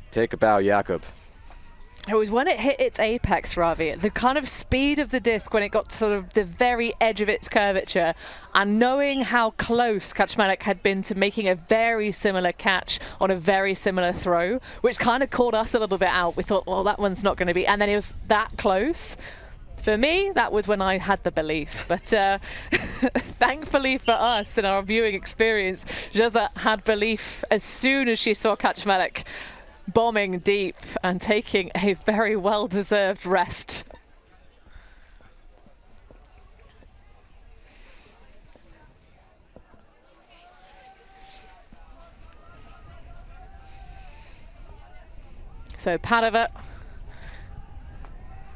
Take a bow, Jakub. It was when it hit its apex, Ravi, the kind of speed of the disc when it got to sort of the very edge of its curvature, and knowing how close Kaczmarek had been to making a very similar catch on a very similar throw, which kind of caught us a little bit out. We thought, well, that one's not going to be, and then it was that close. For me, that was when I had the belief. But thankfully for us in our viewing experience, Jezza had belief as soon as she saw Kaczmarek bombing deep and taking a very well-deserved rest. So Padova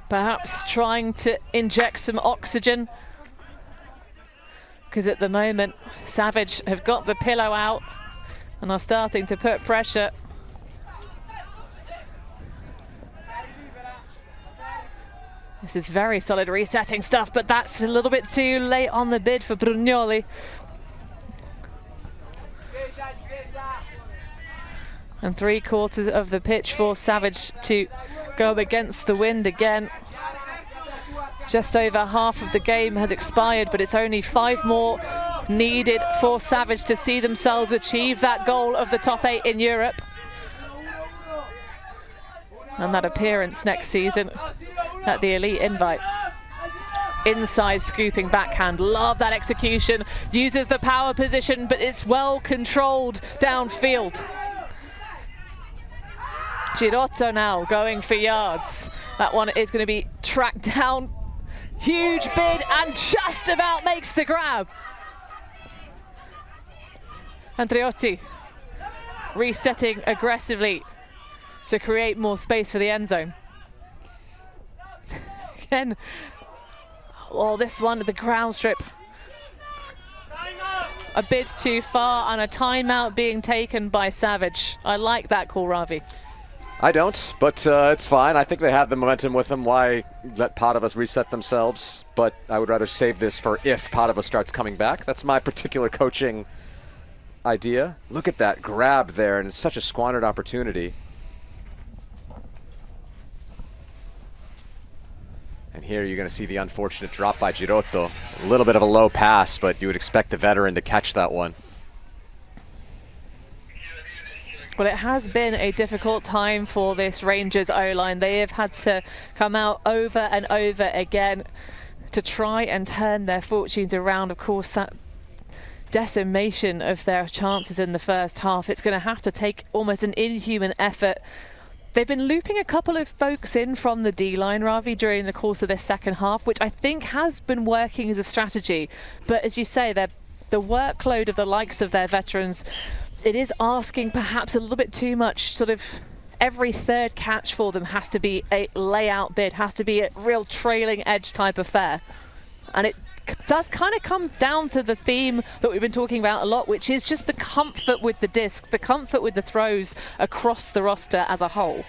perhaps trying to inject some oxygen, because at the moment Savage have got the pillow out and are starting to put pressure. This is very solid resetting stuff, but that's a little bit too late on the bid for Brugnoli. And 3/4 of the pitch for Savage to go against the wind again. Just over half of the game has expired, but it's only 5 more needed for Savage to see themselves achieve that goal of the top 8 in Europe. And that appearance next season at the Elite Invite. Inside scooping backhand, love that execution. Uses the power position, but it's well controlled downfield. Girotto now going for yards. That one is going to be tracked down. Huge bid and just about makes the grab. Andreotti resetting aggressively to create more space for the end zone. Again, oh, this one, the ground strip. A bit too far and a timeout being taken by Savage. I like that call, Ravi. I don't, but it's fine. I think they have the momentum with them. Why let Padova reset themselves? But I would rather save this for if Padova starts coming back. That's my particular coaching idea. Look at that grab there, and it's such a squandered opportunity. And here you're going to see the unfortunate drop by Girotto. A little bit of a low pass, but you would expect the veteran to catch that one. Well, it has been a difficult time for this Rangers O-line. They have had to come out over and over again to try and turn their fortunes around. Of course, that decimation of their chances in the first half. It's going to have to take almost an inhuman effort. They've been looping a couple of folks in from the D-line, Ravi, during the course of this second half, which I think has been working as a strategy. But as you say, the workload of the likes of their veterans, it is asking perhaps a little bit too much. Sort of every third catch for them has to be a layout bid, has to be a real trailing edge type affair. And it does kind of come down to the theme that we've been talking about a lot, which is just the comfort with the disc, the comfort with the throws across the roster as a whole.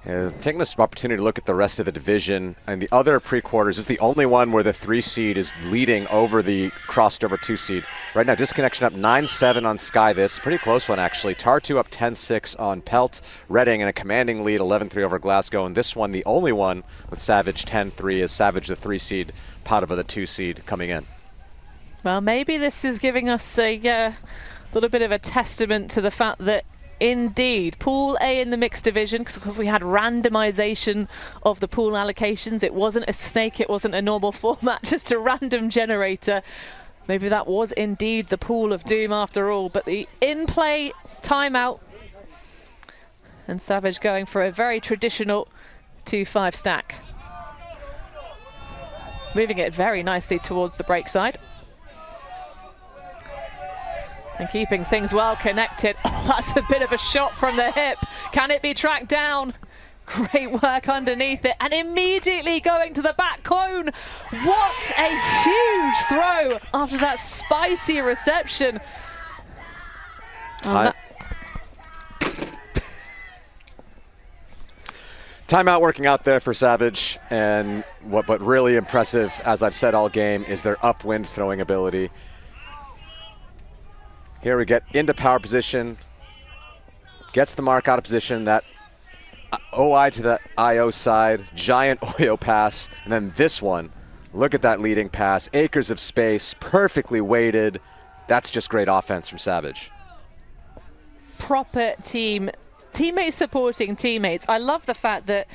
Yeah, taking this opportunity to look at the rest of the division, and the other pre-quarters is the only one where the 3 seed is leading over the crossed over 2 seed. Right now, Disconnection up 9-7 on Sky. This pretty close one actually. Tartu up 10-6 on Pelt. Reading in a commanding lead 11-3 over Glasgow, and this one the only one with Savage 10-3 is Savage the 3 seed, Padova the 2 seed coming in. Well, maybe this is giving us a little bit of a testament to the fact that indeed, Pool A in the mixed division, because we had randomization of the pool allocations. It wasn't a snake, it wasn't a normal format, just a random generator. Maybe that was indeed the pool of doom after all. But the in-play timeout, and Savage going for a very traditional 2-5 stack. Moving it very nicely towards the break side. And keeping things well connected. Oh, that's a bit of a shot from the hip. Can it be tracked down? Great work underneath it. And immediately going to the back cone. What a huge throw after that spicy reception. Timeout working out there for Savage. And what really impressive, as I've said all game, is their upwind throwing ability. Here we get into power position, gets the mark out of position, that OI to the IO side, giant OYO pass, and then this one, look at that leading pass, acres of space, perfectly weighted. That's just great offense from Savage. Proper teammates supporting teammates. I love the fact that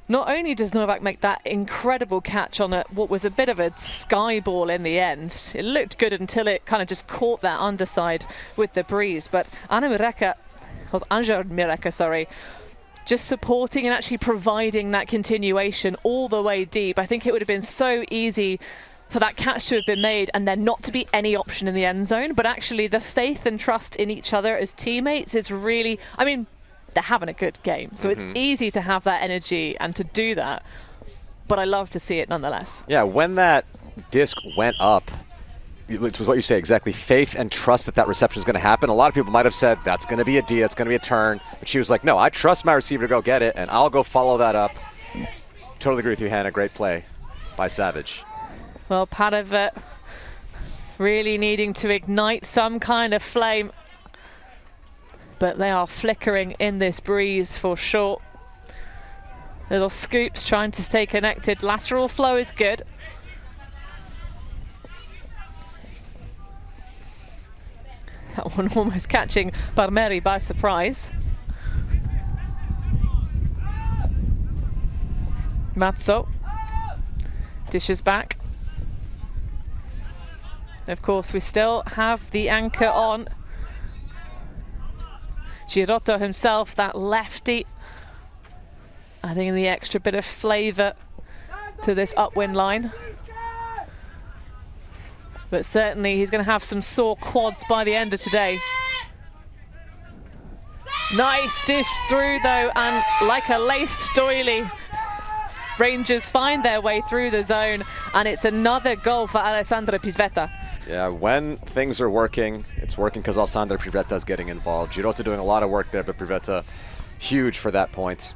not only does Novak make that incredible catch on what was a bit of a sky ball in the end, it looked good until it kind of just caught that underside with the breeze, but Anja Mireka, just supporting and actually providing that continuation all the way deep. I think it would have been so easy for that catch to have been made and then not to be any option in the end zone, but actually the faith and trust in each other as teammates is really, I mean, they're having a good game, so it's easy to have that energy and to do that, but I love to see it nonetheless. Yeah, when that disc went up, it was what you say exactly, faith and trust that reception is going to happen. A lot of people might have said that's going to be a D, that's going to be a turn, but she was like, no, I trust my receiver to go get it, and I'll go follow that up. Totally agree with you, Hannah. Great play by Savage. Well, Padova really needing to ignite some kind of flame, but they are flickering in this breeze for sure. Little scoops trying to stay connected. Lateral flow is good. That one almost catching Parmeri by surprise. Mazzo dishes back. Of course, we still have the anchor on. Girotto himself, that lefty, adding the extra bit of flavour to this upwind line. But certainly he's going to have some sore quads by the end of today. Nice dish through though, and like a laced doily, Rangers find their way through the zone, and it's another goal for Alessandra Pizvetta. Yeah, when things are working, it's working because Alessandra Pivetta is getting involved. Girotto doing a lot of work there, but Pivetta huge for that point.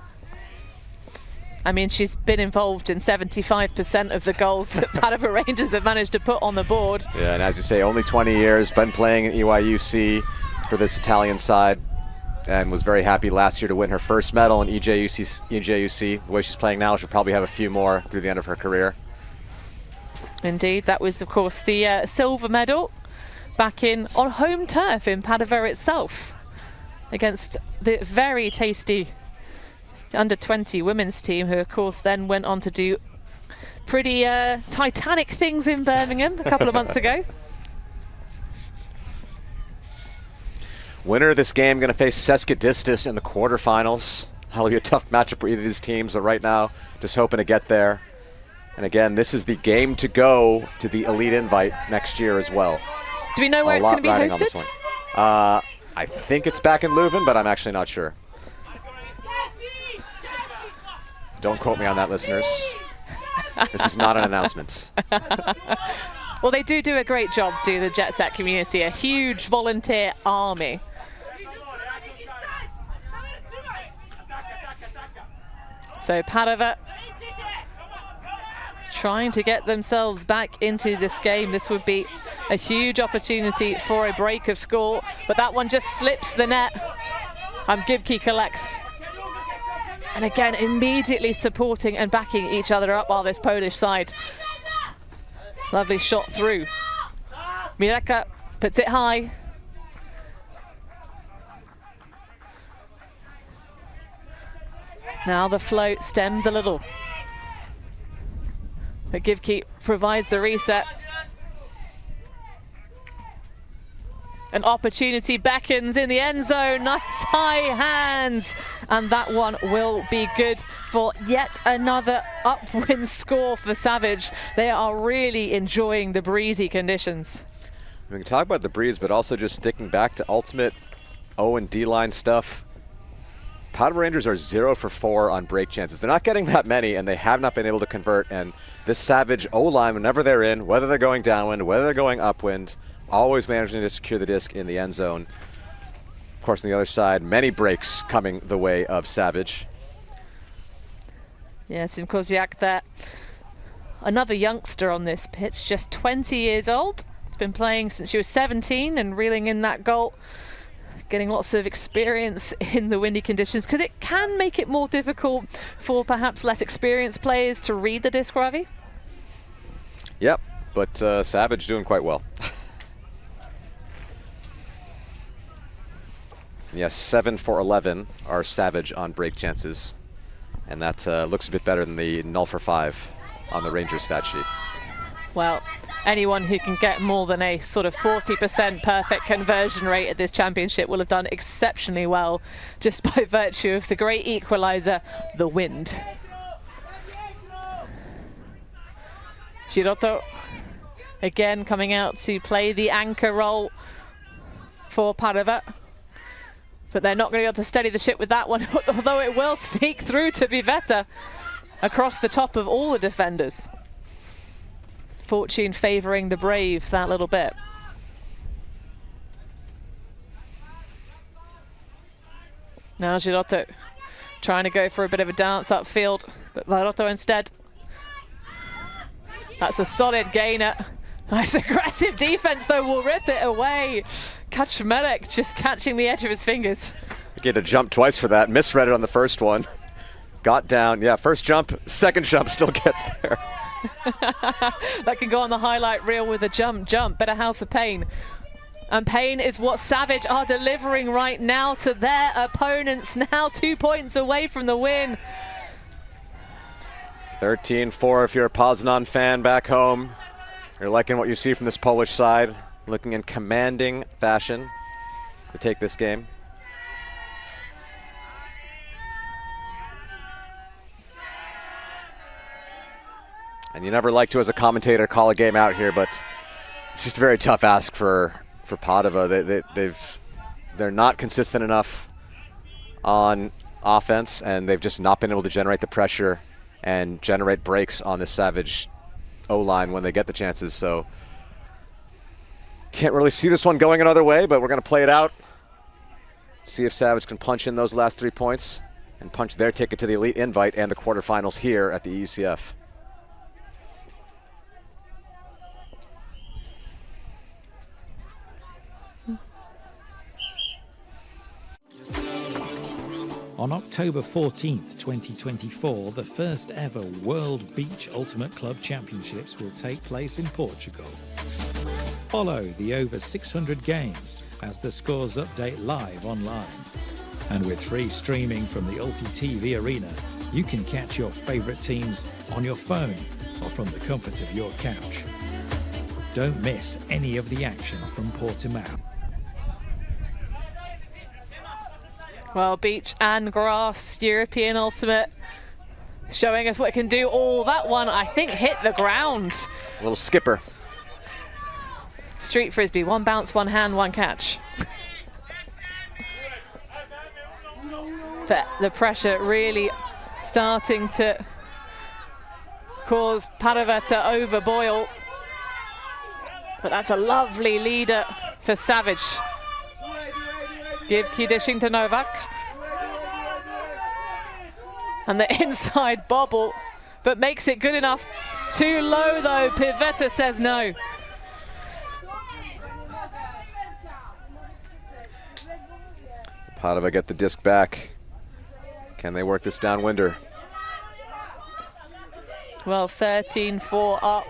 I mean, she's been involved in 75% of the goals that Padova Rangers have managed to put on the board. Yeah, and as you say, only 20 years, been playing in EYUC for this Italian side, and was very happy last year to win her first medal in EJUC. The way she's playing now, she'll probably have a few more through the end of her career. Indeed, that was of course the silver medal back on home turf in Padova itself against the very tasty under-20 women's team, who of course then went on to do pretty titanic things in Birmingham a couple of months ago. Winner of this game going to face Seskidistas in the quarterfinals. That'll be a tough matchup for either of these teams, but right now, just hoping to get there. And again, this is the game to go to the Elite Invite next year as well. Do we know where it's going to be hosted? I think it's back in Leuven, but I'm actually not sure. Don't quote me on that, listeners. This is not an announcement. Well, they do a great job, do the Jet Set community, a huge volunteer army. So Padova trying to get themselves back into this game. This would be a huge opportunity for a break of score, but that one just slips the net. Gibki collects. And again, immediately supporting and backing each other up while this Polish side. Lovely shot through. Mireka puts it high. Now the float stems a little. But Gibki provides the reset. An opportunity beckons in the end zone. Nice high hands. And that one will be good for yet another upwind score for Savage. They are really enjoying the breezy conditions. We can talk about the breeze, but also just sticking back to ultimate O and D line stuff. Padova Rangers are 0 for 4 on break chances. They're not getting that many, and they have not been able to convert. And this Savage O-line, whenever they're in, whether they're going downwind, whether they're going upwind, always managing to secure the disc in the end zone. Of course, on the other side, many breaks coming the way of Savage. Yeah, Tim Koziak there. Another youngster on this pitch, just 20 years old. He's been playing since she was 17 and reeling in that goal. Getting lots of experience in the windy conditions, because it can make it more difficult for perhaps less experienced players to read the disc, Ravi. Yep, but Savage doing quite well. Yes, 7 for 11 are Savage on break chances, and that looks a bit better than the 0 for 5 on the Rangers stat sheet. Well, anyone who can get more than a sort of 40% perfect conversion rate at this championship will have done exceptionally well, just by virtue of the great equalizer, the wind. Giroto again coming out to play the anchor role for Padova. But they're not going to be able to steady the ship with that one, although it will sneak through to Bivetta across the top of all the defenders. Fortune favouring the brave that little bit. Now Giroto trying to go for a bit of a dance upfield, but Giroto instead. That's a solid gainer. Nice aggressive defense though, will rip it away. Kaczmarek just catching the edge of his fingers. He had to jump twice for that, misread it on the first one. Got down, yeah, first jump, second jump still gets there. That can go on the highlight reel with a jump, better House of Pain. And Pain is what Savage are delivering right now to their opponents, now 2 points away from the win. 13-4 if you're a Poznan fan back home. You're liking what you see from this Polish side, looking in commanding fashion to take this game. And you never like to, as a commentator, call a game out here, but it's just a very tough ask for Padova. They're not consistent enough on offense, and they've just not been able to generate the pressure and generate breaks on this Savage O-line when they get the chances. So can't really see this one going another way, but we're going to play it out. See if Savage can punch in those last 3 points and punch their ticket to the Elite Invite and the quarterfinals here at the EUCF. On October 14th, 2024, the first ever World Beach Ultimate Club Championships will take place in Portugal. Follow the over 600 games as the scores update live online. And with free streaming from the Ulti TV arena, you can catch your favorite teams on your phone or from the comfort of your couch. Don't miss any of the action from Portimao. Well, beach and grass, European Ultimate, showing us what it can do. Oh, that one, I think, hit the ground. A little skipper. Street Frisbee, one bounce, one hand, one catch. But the pressure really starting to cause Padova to overboil. But that's a lovely leader for Savage. Gibke dishing to Novak. And the inside bobble, but makes it good enough. Too low though, Pivetta says no. Padova get the disc back. Can they work this downwinder? Well, 13-4 up.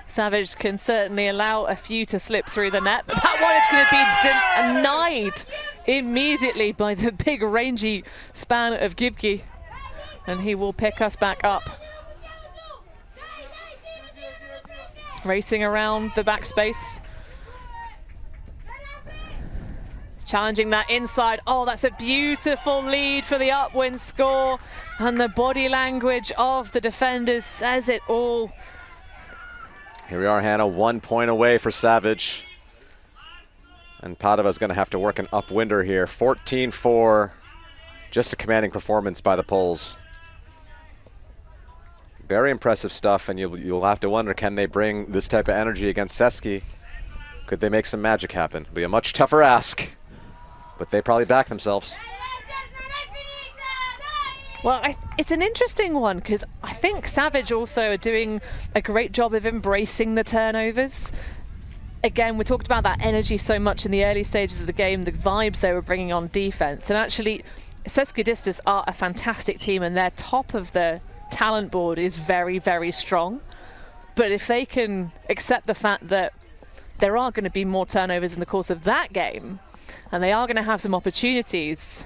Savage can certainly allow a few to slip through the net, but that one is going to be denied immediately by the big rangy span of Gibke, and he will pick us back up. Racing around the backspace. Challenging that inside. Oh, that's a beautiful lead for the upwind score. And the body language of the defenders says it all. Here we are, Hannah, 1 point away for Savage. And Padova's going to have to work an upwinder here. 14-4. Just a commanding performance by the Poles. Very impressive stuff, and you'll have to wonder, can they bring this type of energy against Seski? Could they make some magic happen? It'll be a much tougher ask, but they probably back themselves. Well, it's an interesting one because I think Savage also are doing a great job of embracing the turnovers. Again, we talked about that energy so much in the early stages of the game, the vibes they were bringing on defense. And actually, Seskidistas are a fantastic team and their top of the talent board is very, very strong. But if they can accept the fact that there are going to be more turnovers in the course of that game, and they are going to have some opportunities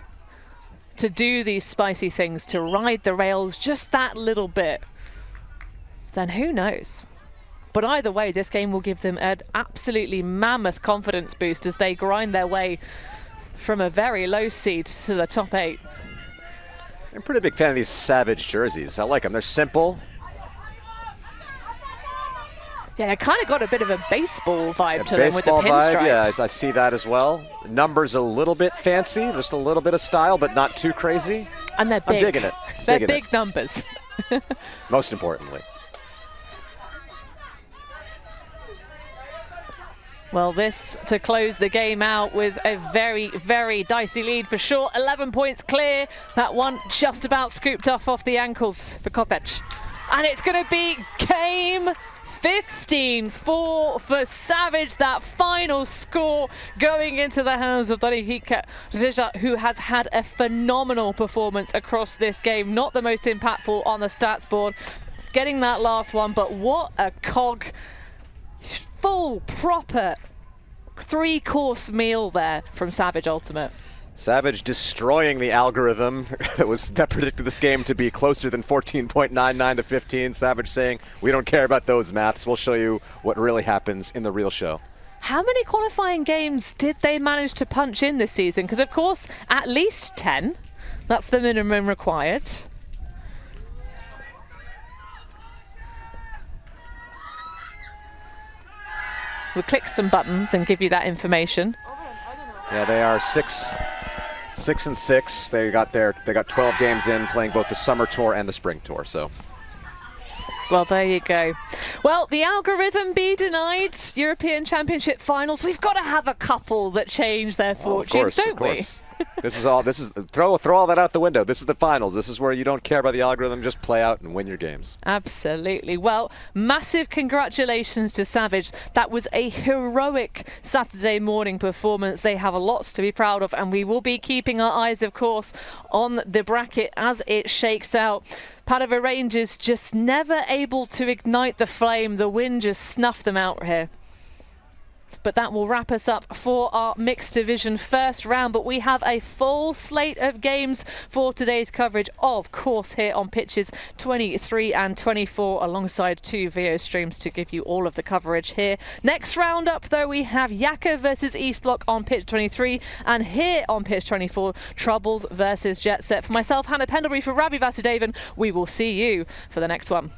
to do these spicy things, to ride the rails just that little bit, then who knows? But either way, this game will give them an absolutely mammoth confidence boost as they grind their way from a very low seed to the top 8. I'm a pretty big fan of these Savage jerseys. I like them. They're simple. Yeah, they kind of got a bit of a baseball vibe to them with the baseball pinstripe. vibe, yeah, I see that as well. Numbers a little bit fancy, just a little bit of style, but not too crazy. And they're big. I'm digging it. They're Digging big it. numbers. Most importantly. Well, this to close the game out with a very, very dicey lead for sure. 11 points clear. That one just about scooped off the ankles for Kopec. And it's going to be game 15-4 for Savage. That final score going into the hands of Danihika Zizha, who has had a phenomenal performance across this game. Not the most impactful on the stats board, getting that last one, but what a cog. Full, proper 3-course meal there from Savage Ultimate. Savage destroying the algorithm that predicted this game to be closer than 14.99 to 15. Savage saying, we don't care about those maths. We'll show you what really happens in the real show. How many qualifying games did they manage to punch in this season? Because, of course, at least 10. That's the minimum required. We'll click some buttons and give you that information. Yeah, they are 6-6. They got 12 games in, playing both the summer tour and the spring tour. So, well, there you go. Well, the algorithm be denied. European Championship finals. We've got to have a couple that change their fortunes, don't we? Throw all that out the window. This is the finals. This is where you don't care about the algorithm, just play out and win your games. Absolutely. Well, massive congratulations to Savage. That was a heroic Saturday morning performance. They have lots to be proud of, and we will be keeping our eyes, of course, on the bracket as it shakes out. Padova Rangers just never able to ignite the flame. The wind just snuffed them out here. But that will wrap us up for our mixed division first round. But we have a full slate of games for today's coverage, of course, here on pitches 23 and 24, alongside 2 VO streams to give you all of the coverage here. Next round up, though, we have Yaka versus East Block on pitch 23, and here on pitch 24, Troubles versus Jet Set. For myself, Hannah Pendlebury, for Ravi Vasudevan, we will see you for the next one.